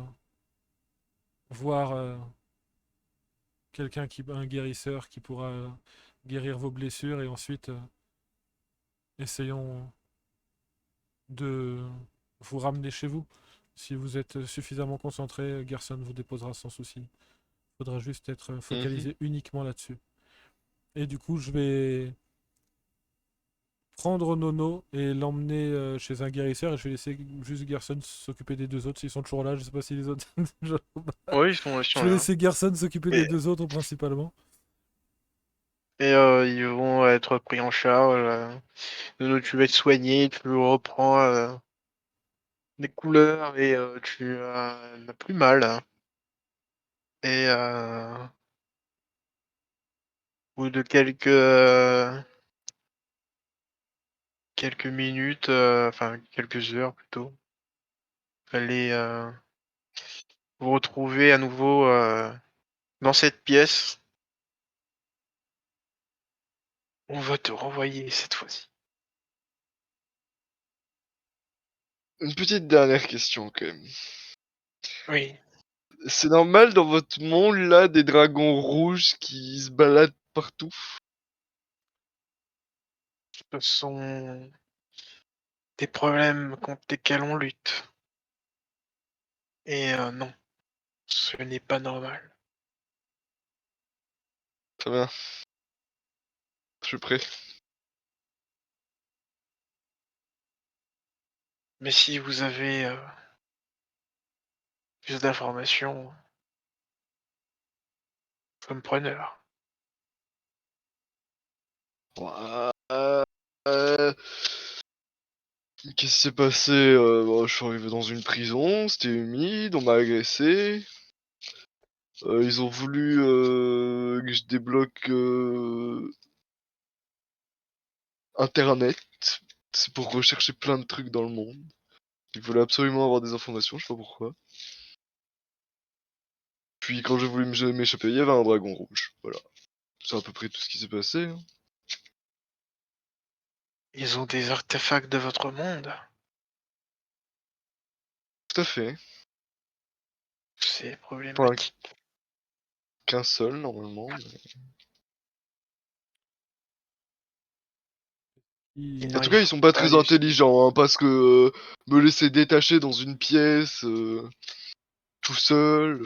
voir un guérisseur qui pourra guérir vos blessures et ensuite essayons de vous ramener chez vous. Si vous êtes suffisamment concentré, Gerson vous déposera sans souci. Il faudra juste être Mhm. focalisé uniquement là-dessus. Et du coup, je vais prendre Nono et l'emmener chez un guérisseur et je vais laisser juste Gerson s'occuper des deux autres s'ils sont toujours là. Je sais pas si les autres. je Oui, ils je sont vais là. laisser Gerson s'occuper des Et, deux autres principalement. et ils vont être pris en charge. Tu vas être soigné, tu reprends des couleurs et tu n'as plus mal. Hein. Et au bout de quelques minutes, enfin quelques heures plutôt, allez vous retrouver à nouveau dans cette pièce. On va te renvoyer cette fois-ci. Une petite dernière question quand même. Oui. C'est normal dans votre monde là des dragons rouges qui se baladent partout? Ce sont des problèmes contre lesquels on lutte. Et non, ce n'est pas normal. Très bien, je suis prêt. Mais si vous avez plus d'informations, comme preneur. Ouah, qu'est-ce qui s'est passé? Bon, je suis arrivé dans une prison, c'était humide, on m'a agressé. Ils ont voulu que je débloque Internet. C'est pour rechercher plein de trucs dans le monde. Ils voulaient absolument avoir des informations, je sais pas pourquoi. Puis quand j'ai voulu m'échapper, il y avait un dragon rouge. Voilà. C'est à peu près tout ce qui s'est passé. Hein. Ils ont des artefacts de votre monde. Tout à fait. C'est Pas problématique. qu'un seul, normalement. Mais... Il- En tout cas, ils sont pas très intelligents, hein, parce que me laisser détacher dans une pièce, tout seul...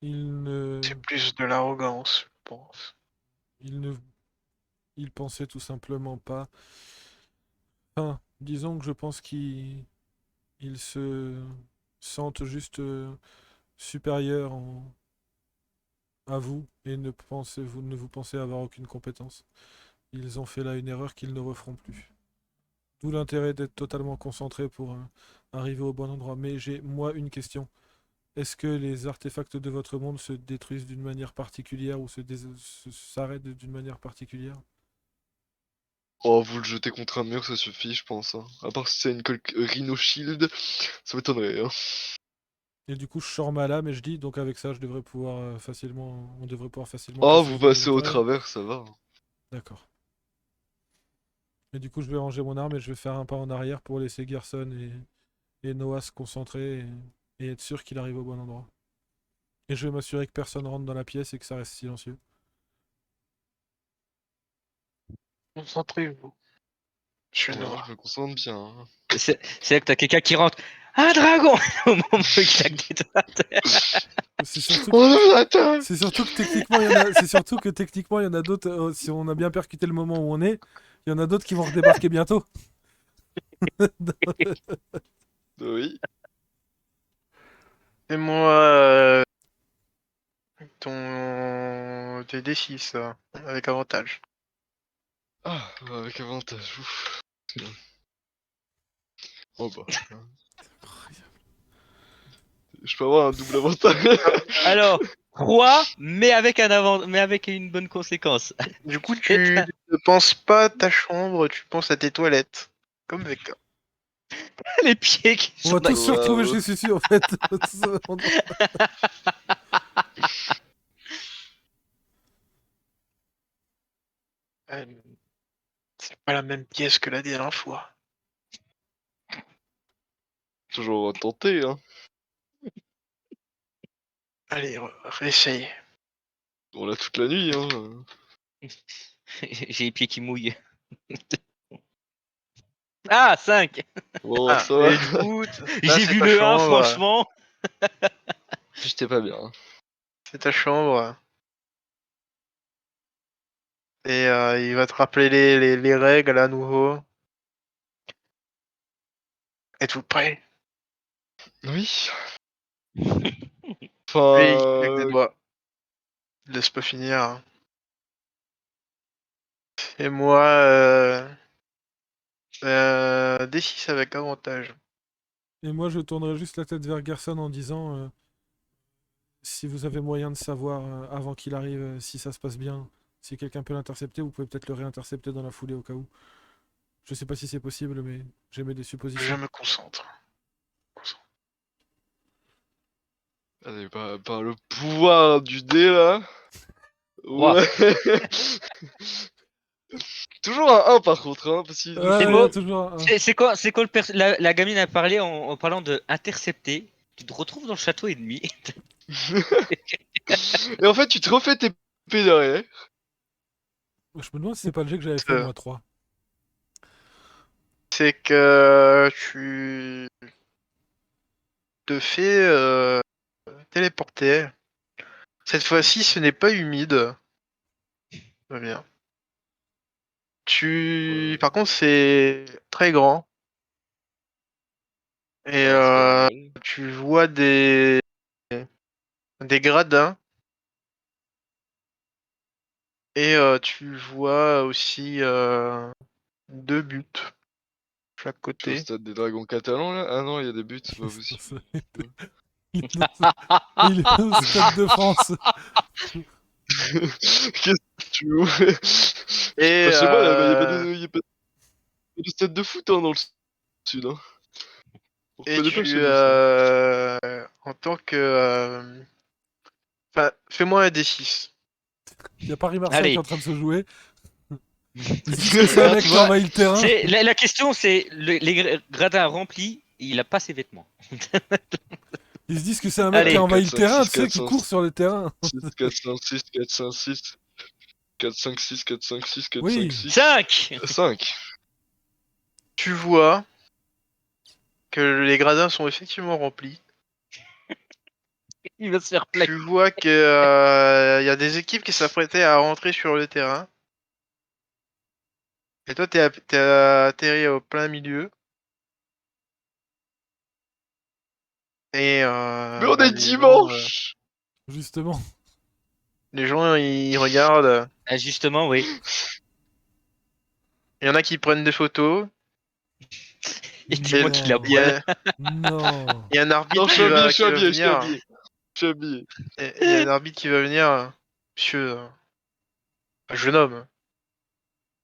Il ne, C'est plus de l'arrogance, je pense. il ne, il pensait tout simplement pas. Enfin, disons que je pense qu'il se sentent juste supérieurs à vous et ne vous pensez avoir aucune compétence. Ils ont fait là une erreur qu'ils ne referont plus. D'où l'intérêt d'être totalement concentré pour arriver au bon endroit. Mais j'ai, moi, une question. Est-ce que les artefacts de votre monde se détruisent d'une manière particulière ou s'arrêtent d'une manière particulière? Oh, vous le jetez contre un mur, ça suffit, je pense. Hein. À part si c'est une coque Rhino Shield, ça m'étonnerait. Hein. Et du coup, je sors ma lame et je dis, donc avec ça, je devrais pouvoir facilement, on devrait pouvoir facilement Oh, passer vous au niveau passez au supérieur. travers, ça va. D'accord. Et du coup, je vais ranger mon arme et je vais faire un pas en arrière pour laisser Gerson et Noah se concentrer et être sûr qu'il arrive au bon endroit. Et je vais m'assurer que personne rentre dans la pièce et que ça reste silencieux. Concentrez-vous. Je Ouais, Noah. je me concentre bien. Hein. C'est là que t'as quelqu'un qui rentre. Un dragon au moment où il claque des doigts. C'est surtout, Oh là là, attends. c'est surtout que techniquement, il y en a, c'est surtout que techniquement, il y en a d'autres. Si on a bien percuté le moment où on est, il y en a d'autres qui vont redébarquer bientôt. Oui. Et moi, tes D6, avec avantage. Ah, avec avantage, ouf. Oh bah. Hein. Je peux avoir un double avantage. Alors, 3, mais avec une bonne conséquence. Du coup, C'est tu ne penses pas à ta chambre, tu penses à tes toilettes. Comme Vector. les pieds qui On sont va dans tous se retrouver Waouh. chez Susu en fait. Tous au même endroit. Euh, c'est pas la même pièce que la dernière fois. Toujours tenté, hein. Allez, réessaye. On l'a toute la nuit, hein. J'ai les pieds qui mouillent. Ah, 5. Bon, Ah, ça va. et du coup, là, J'ai c'est vu ta le 1, chambre. franchement. J'étais pas bien. Hein. C'est ta chambre. Et il va te rappeler les règles à nouveau. Êtes-vous prêts? Oui. Oui, il claque des Enfin, doigts. Laisse pas finir. Et moi, D6 avec avantage. Et moi, je tournerai juste la tête vers Gerson en disant si vous avez moyen de savoir avant qu'il arrive si ça se passe bien, si quelqu'un peut l'intercepter, vous pouvez peut-être le réintercepter dans la foulée au cas où. Je sais pas si c'est possible, mais j'émets des Je suppositions. me concentre. allez, par le pouvoir du dé, là. 3. Ouais. Toujours un 1 par contre, hein, parce qu'il nous C'est Ouais, il faut y en a beau. toujours un. C'est quoi, la gamine a parlé en parlant de intercepter. Tu te retrouves dans le château ennemi. Et en fait, tu te refais tes p derrière. Je me demande si c'est pas le jet que j'avais fait, Euh, moi, 3. C'est que tu te fais téléporter. Cette fois-ci, ce n'est pas humide. Très bien. Par contre, c'est très grand. Et Ah, c'est pas mal. tu vois des gradins. Et tu vois aussi 2 buts chaque Je suis au côté. stade des Dragons catalans là? Ah non, il y a des buts, c'est pas possible. Il est au Stade de France. Qu'est-ce que tu veux? Et Enfin, chez moi, là, y a pas de stade de foot hein, dans le sud. Hein. On et reconnaît pas chez tu nous ça. en tant que enfin, fais-moi un D6. Il y a Paris-Marseille qui est Allez. en train de se jouer. Ils se disent que c'est un Alors, mec tu qui vois, envahit le terrain. la question, c'est les gradins remplis, il a pas ses vêtements. Ils se disent que c'est un mec qui a Allez. 4, envahi le 5, terrain, 6, tu sais, 4, qui 5, court sur le terrain. 6, 4, 5, 6, 4, 5, 6, 4, 5, 6, 4, 5, 6, 4, 5, Oui. 6, 5. 5. Tu vois que les gradins sont effectivement remplis. Il va se faire plaquer. Tu vois que y a des équipes qui s'apprêtaient à rentrer sur le terrain. Et toi, t'es atterri au plein milieu. Et Mais on est les gens, dimanche! Justement. ils regardent. Ah, justement, oui. Il y en a qui prennent des photos. Et dis-moi qu'il est à Non. Il y poil. a, Non. il y a un Non, arbitre je suis habillé, je qui suis va habillé, je suis venir. habillé. Je suis habillé. Il y a un arbitre qui va venir. Monsieur, un jeune homme,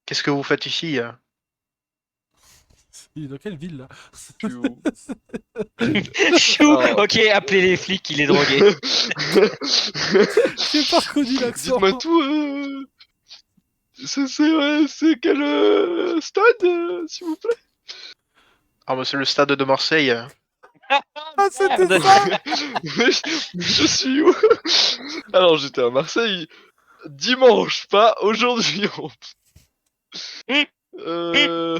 qu'est-ce que vous faites ici? Il est dans quelle ville là? Je suis où? Chou. Alors... Ok, appelez les flics, il est drogué. J'ai pas reconnu l'accent. Dites-moi tout, c'est quel stade, s'il vous plaît? Ah bah c'est le stade de Marseille. Ah, c'était Merde. ça. Mais je suis où? Alors, j'étais à Marseille dimanche, pas aujourd'hui. euh...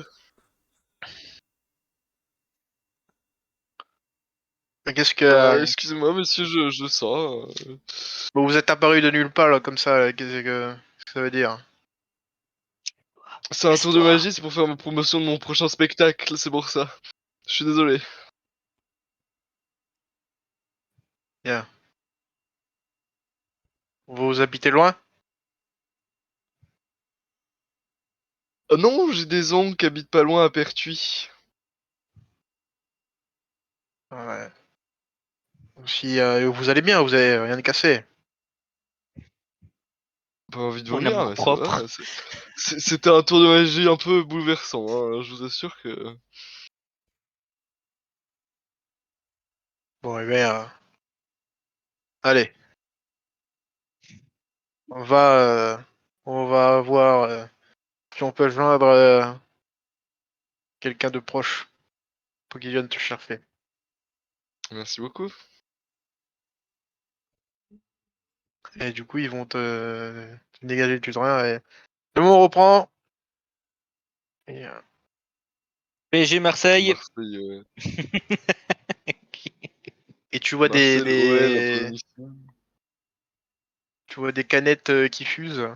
Qu'est-ce que Bah, excusez-moi, monsieur, je sors. bon, vous êtes apparu de nulle part là comme ça. Là. Qu'est-ce que ça veut dire? C'est un tour de magie, c'est pour faire ma promotion de mon prochain spectacle, c'est pour ça. Je suis désolé. Bien. Vous habitez loin? Non, j'ai des oncles qui habitent pas loin à Pertuis. Ouais. Si vous allez bien, vous avez rien de cassé. Pas envie de Mon vomir, amour mais ça propre. va. C'était un tour de magie un peu bouleversant, hein, je vous assure que... Bon, eh bien, allez, on va voir si on peut joindre quelqu'un de proche pour qu'il vienne te chercher. Merci beaucoup. Et du coup, ils vont te dégager du terrain et le monde reprend. Et, PSG Marseille. Marseille, et tu vois Marseille, OL, un peu l'émission. tu vois des canettes qui fusent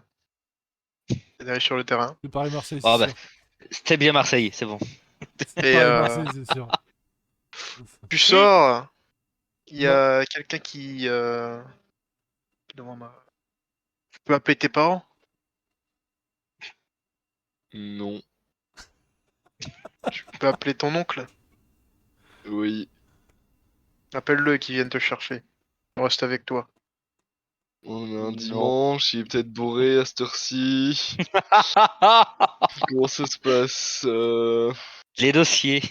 derrière sur le terrain. C'est Paris-Marseille, c'est Oh bah, sûr. c'était bien Marseille, c'est bon. C'est Et Paris-Marseille, c'est sûr. tu sors, il y Non. a quelqu'un qui demande. Tu peux appeler tes parents? Non. Tu peux appeler ton oncle? Oui. Appelle-le qui vienne te chercher. On reste avec toi. On est un Non. dimanche, il est peut-être bourré à cette heure-ci. Comment ça se passe Les dossiers.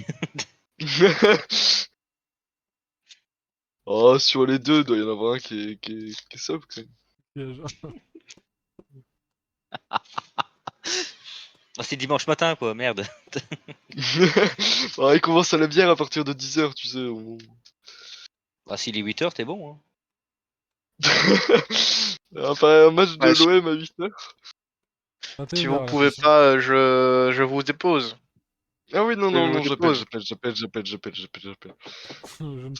Oh, sur les deux, il doit y en avoir un qui est sobre, quand Oh, c'est dimanche matin, quoi, merde. même. Ah, il commence à la bière à partir de 10h, tu sais. Ah, s'il est 8h, t'es bon. Hein. Enfin, un match de Ouais, l'OM à 8h. si vous 21h la pouvez prochaine. pas, je vous dépose. Ah oui, non, Je non, vous non, j'appelle. dépose. Je ne C'est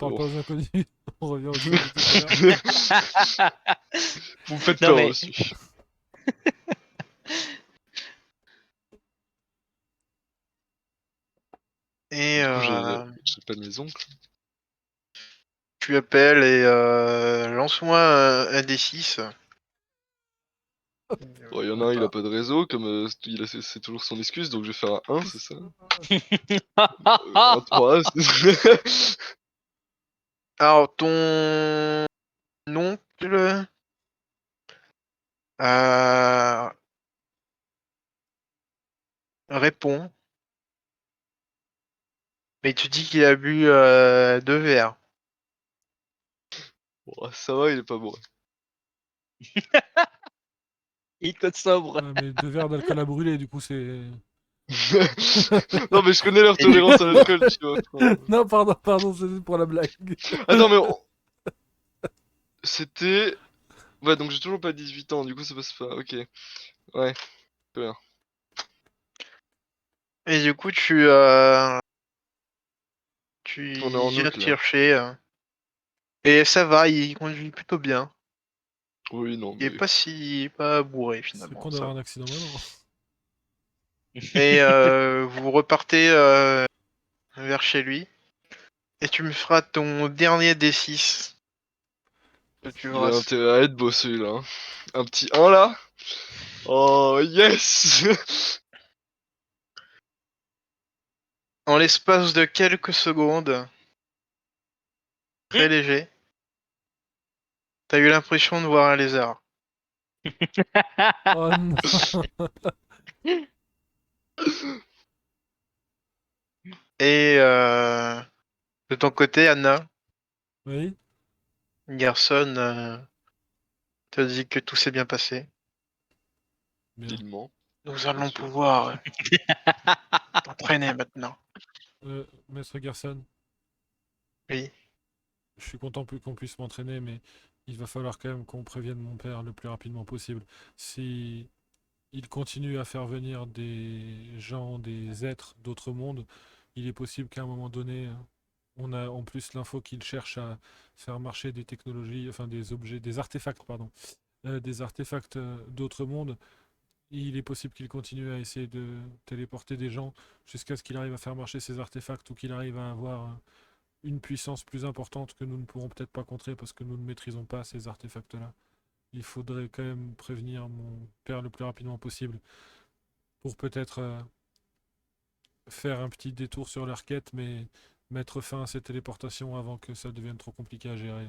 parle bon. pas aux inconnus. On revient au jeu de tout à l'heure. Vous me faites Non, peur, mais- monsieur. Et Du coup, J'ai pas de mes oncles. Tu appelles et lance-moi un D6. Bon, il y en a un, il a pas de réseau, comme c'est toujours son excuse, donc je vais faire un 1, c'est ça? Un 3, c'est... Alors, ton oncle répond, mais tu dis qu'il a bu 2 verres. Bon, ça va, il est pas bourré. Il code sobre. Ouais, mais 2 verres d'alcool à brûler, du coup, c'est. Non, mais je connais leur tolérance à l'alcool, tu vois. Non, pardon, c'est pour la blague. Attends, mais c'était... Ouais, donc j'ai toujours pas 18 ans, du coup ça passe pas, ok. Ouais, très bien. Et du coup, tu On est en iras août, te là. chercher. Et ça va, il conduit plutôt bien. Oui, non, Il est mais... pas bourré C'est finalement. con Ça d'avoir un va. accident maintenant. Et vous repartez vers chez lui. Et tu me feras ton dernier D6. Que tu Il a auras. intérêt à être beau celui-là. Hein. Un petit 1 là. Oh, yes. En l'espace de quelques secondes, très léger, t'as eu l'impression de voir un lézard. Oh non. Et de ton côté, Anna, Oui, Garçon te dit que tout s'est bien passé. bien. Il ment. Nous allons sûr. pouvoir t'entraîner maintenant. Maître Gerson, Oui. je suis content qu'on puisse m'entraîner, mais il va falloir quand même qu'on prévienne mon père le plus rapidement possible. Si il continue à faire venir des gens, des êtres d'autres mondes, il est possible qu'à un moment donné, on a en plus l'info qu'il cherche à faire marcher des technologies, enfin des objets, des artefacts, pardon, des artefacts d'autres mondes. Il est possible qu'il continue à essayer de téléporter des gens jusqu'à ce qu'il arrive à faire marcher ces artefacts ou qu'il arrive à avoir une puissance plus importante que nous ne pourrons peut-être pas contrer parce que nous ne maîtrisons pas ces artefacts-là. Il faudrait quand même prévenir mon père le plus rapidement possible pour peut-être faire un petit détour sur leur quête, mais mettre fin à ces téléportations avant que ça devienne trop compliqué à gérer.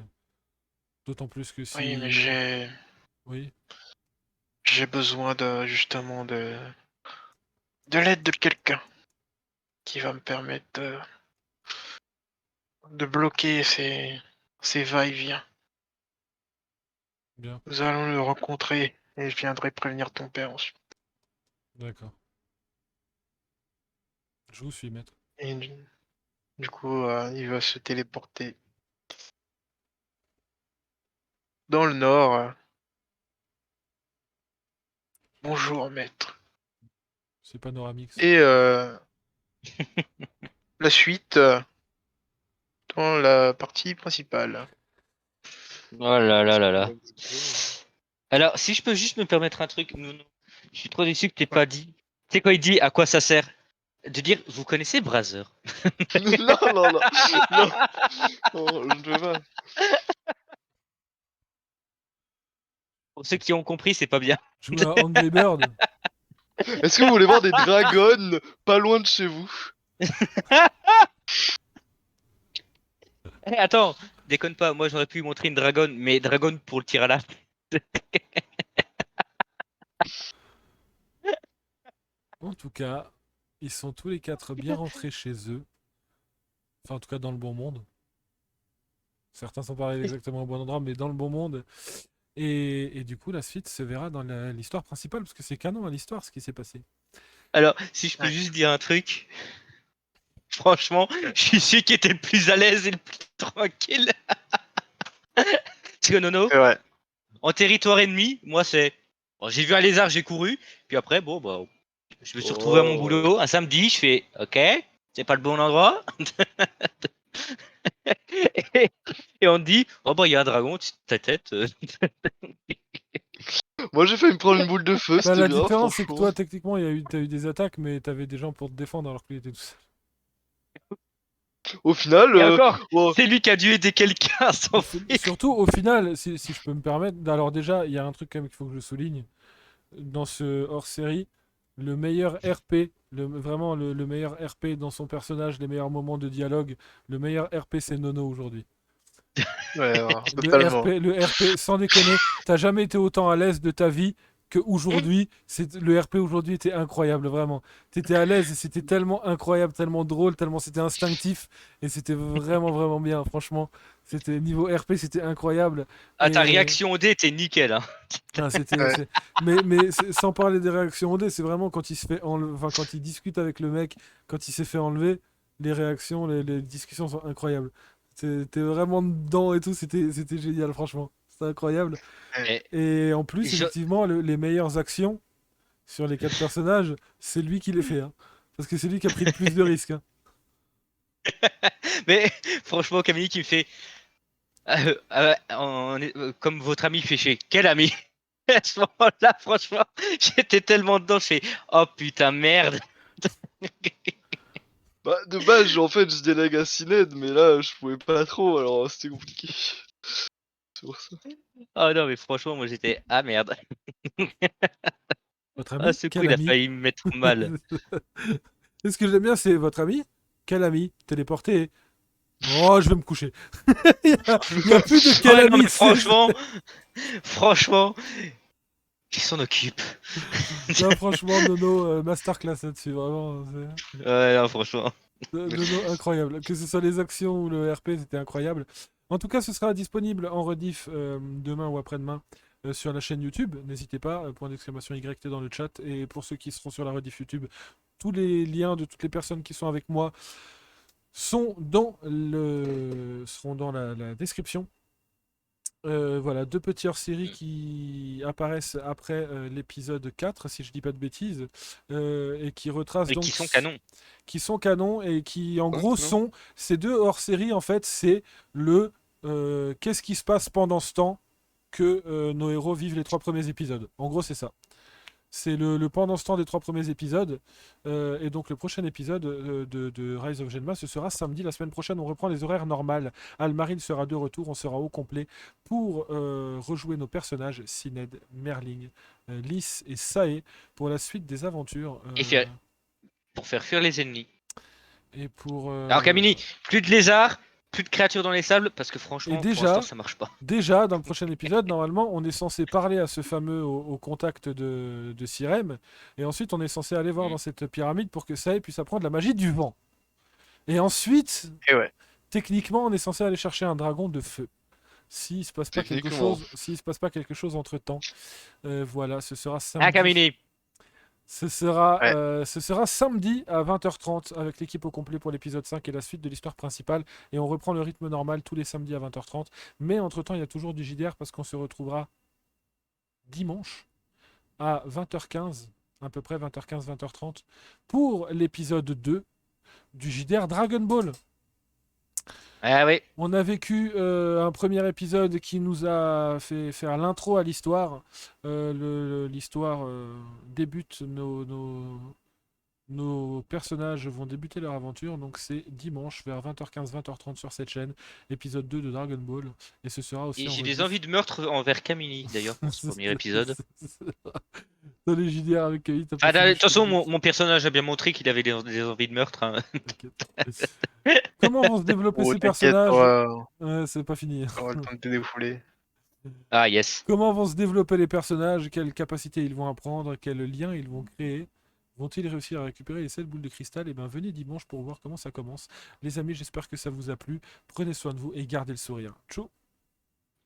D'autant plus que Oui, mais si... Oui, j'ai besoin de justement de l'aide de quelqu'un qui va me permettre de bloquer ces va-et-vient. bien, Nous allons le rencontrer et je viendrai prévenir ton père ensuite. d'accord. Je vous suis, maître. Et du coup, il va se téléporter dans le nord. Bonjour, maître. C'est Panoramix. Et la suite dans la partie principale. Oh là là là là. Alors, si je peux juste me permettre un truc, Nounou, je suis trop déçu que t'aies pas dit. Tu sais quoi il dit, à quoi ça sert? De dire, vous connaissez Brazzer? Non, non, non. Non. Oh, je ne peux pas. Pour ceux qui ont compris, c'est pas bien. Jouer à Angry Bird. Est-ce que vous voulez voir des dragons pas loin de chez vous? Eh, attends, déconne pas, moi j'aurais pu montrer une dragonne, mais dragonne pour le tir à l'arc. En tout cas, ils sont tous les quatre bien rentrés chez eux. Enfin, en tout cas, dans le bon monde. Certains sont pas arrivés exactement au bon endroit, mais dans le bon monde. Et du coup, la suite se verra dans l'histoire principale, parce que c'est canon à l'histoire ce qui s'est passé. Alors, si je peux Ouais. juste dire un truc, franchement, je suis celui qui était le plus à l'aise et le plus tranquille. Parce que Nono, C'est vrai. en territoire ennemi, moi c'est. Bon, j'ai vu un lézard, j'ai couru, puis après, bon, bah, je me suis retrouvé à mon Oh. boulot un samedi, je fais OK, c'est pas le bon endroit. Et on te dit, oh bah il y a un dragon au-dessus de ta tête. Moi j'ai failli me prendre une boule de feu, Bah, c'était la bien, différence, c'est que franchement. toi, techniquement, t'as eu des attaques, mais t'avais des gens pour te défendre alors que lui était tout seul. Au final, Et encore, bon, c'est lui qui a dû aider quelqu'un sans Surtout au final, si je peux me permettre, alors déjà, il y a un truc quand même qu'il faut que je souligne. Dans ce hors-série, le meilleur RP, vraiment le meilleur RP dans son personnage, les meilleurs moments de dialogue, le meilleur RP c'est Nono aujourd'hui. Ouais, alors, totalement. Le RP, sans déconner, t'as jamais été autant à l'aise de ta vie que aujourd'hui. Le RP aujourd'hui était incroyable, vraiment. T'étais à l'aise et c'était tellement incroyable, tellement drôle, tellement c'était instinctif et c'était vraiment vraiment bien. Franchement, c'était niveau RP, c'était incroyable. Ah, ta Et réaction au dé était nickel, hein. ah, Ouais. sans parler des réactions au dé, c'est vraiment quand il se fait enlever, enfin quand il discute avec le mec, quand il s'est fait enlever, les réactions, les discussions sont incroyables. T'es vraiment dedans et tout, c'était génial, franchement. C'était incroyable. Et Et en plus, je- effectivement, les meilleures actions sur les 4 personnages, c'est lui qui les fait, hein. Parce que c'est lui qui a pris le plus de risques, hein. Mais franchement, Camille qui me fait. Comme votre ami fait chez quel ami? À ce moment-là, franchement, j'étais tellement dedans, je fais oh putain, merde. bah, de base, en fait, je délègue à Syned, mais là, je pouvais pas trop, alors c'était compliqué. C'est pour ça. Oh non, mais franchement, moi j'étais ah merde. Votre Ah, ami? ce coup, Quel il a ami? failli me mettre mal. Et ce que j'aime bien, c'est votre ami? Quel ami? Téléporté? Oh, je vais me coucher. Il y a plus de quel Ouais, non, ami. mais franchement, qui s'en occupe? Non, franchement, Nono, masterclass là-dessus, vraiment. Ouais, non, franchement. Nono, incroyable. Que ce soit les actions ou le RP, c'était incroyable. En tout cas, ce sera disponible en rediff demain ou après-demain sur la chaîne YouTube. N'hésitez pas, point d'exclamation YT dans le chat. Et pour ceux qui seront sur la rediff YouTube, tous les liens de toutes les personnes qui sont avec moi seront dans la description. Voilà, 2 petits hors-série qui apparaissent après l'épisode 4, si je dis pas de bêtises, et qui retracent Et donc qui sont canons. qui sont canons et qui en Ouais, gros non. sont ces 2 hors-série en fait, c'est le qu'est-ce qui se passe pendant ce temps que nos héros vivent les 3 premiers épisodes. En gros, c'est ça. C'est le pendant ce temps des 3 premiers épisodes. Et donc le prochain épisode de Rise of Genma, ce sera samedi. La semaine prochaine, on reprend les horaires normales. Almarine sera de retour, on sera au complet pour rejouer nos personnages, Syned, Merling, Lys et Sae, pour la suite des aventures. Et pour faire fuir les ennemis. Et pour... Alors, Camille, plus de lézards, plus de créatures dans les sables, parce que Et franchement, pour l'instant, déjà, ça marche pas. déjà, dans le prochain épisode, normalement, on est censé parler à ce fameux au contact de Sirem. Et ensuite, on est censé aller voir dans cette pyramide pour que Sae puisse apprendre la magie du vent. Et ensuite, Et ouais. techniquement, on est censé aller chercher un dragon de feu. S'il se passe pas quelque Techniquement. chose, s'il se passe pas quelque chose entre temps, voilà, ce sera Ah, samedi. Camille. Ce sera samedi à 20h30 avec l'équipe au complet pour l'épisode 5 et la suite de l'histoire principale. Et on reprend le rythme normal tous les samedis à 20h30. Mais entre-temps, il y a toujours du JDR parce qu'on se retrouvera dimanche à 20h15, à peu près 20h15, 20h30, pour l'épisode 2 du JDR Dragon Ball. Ah oui. On a vécu un premier épisode qui nous a fait faire l'intro à l'histoire. L'histoire débute, nos personnages vont débuter leur aventure. Donc c'est dimanche vers 20h15, 20h30 sur cette chaîne, épisode 2 de Dragon Ball. Et ce sera aussi Et en j'ai rediff. des envies de meurtre envers Camille, d'ailleurs, pour ce premier épisode. Dans les JDR avec Kevin, t'as Ah, passé de toute façon, mon personnage a bien montré qu'il avait des envies de meurtre, hein. T'inquiète. Comment vont se développer Oh, ces t'inquiète, personnages? on C'est pas fini. aura le temps de te défouler. Ah, yes. Comment vont se développer les personnages? Quelles capacités ils vont apprendre? Quels liens ils vont créer? Vont-ils réussir à récupérer les 7 boules de cristal? Et ben venez dimanche pour voir comment ça commence. Les amis, j'espère que ça vous a plu. Prenez soin de vous et gardez le sourire. Ciao!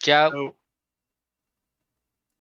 Ciao. Ciao.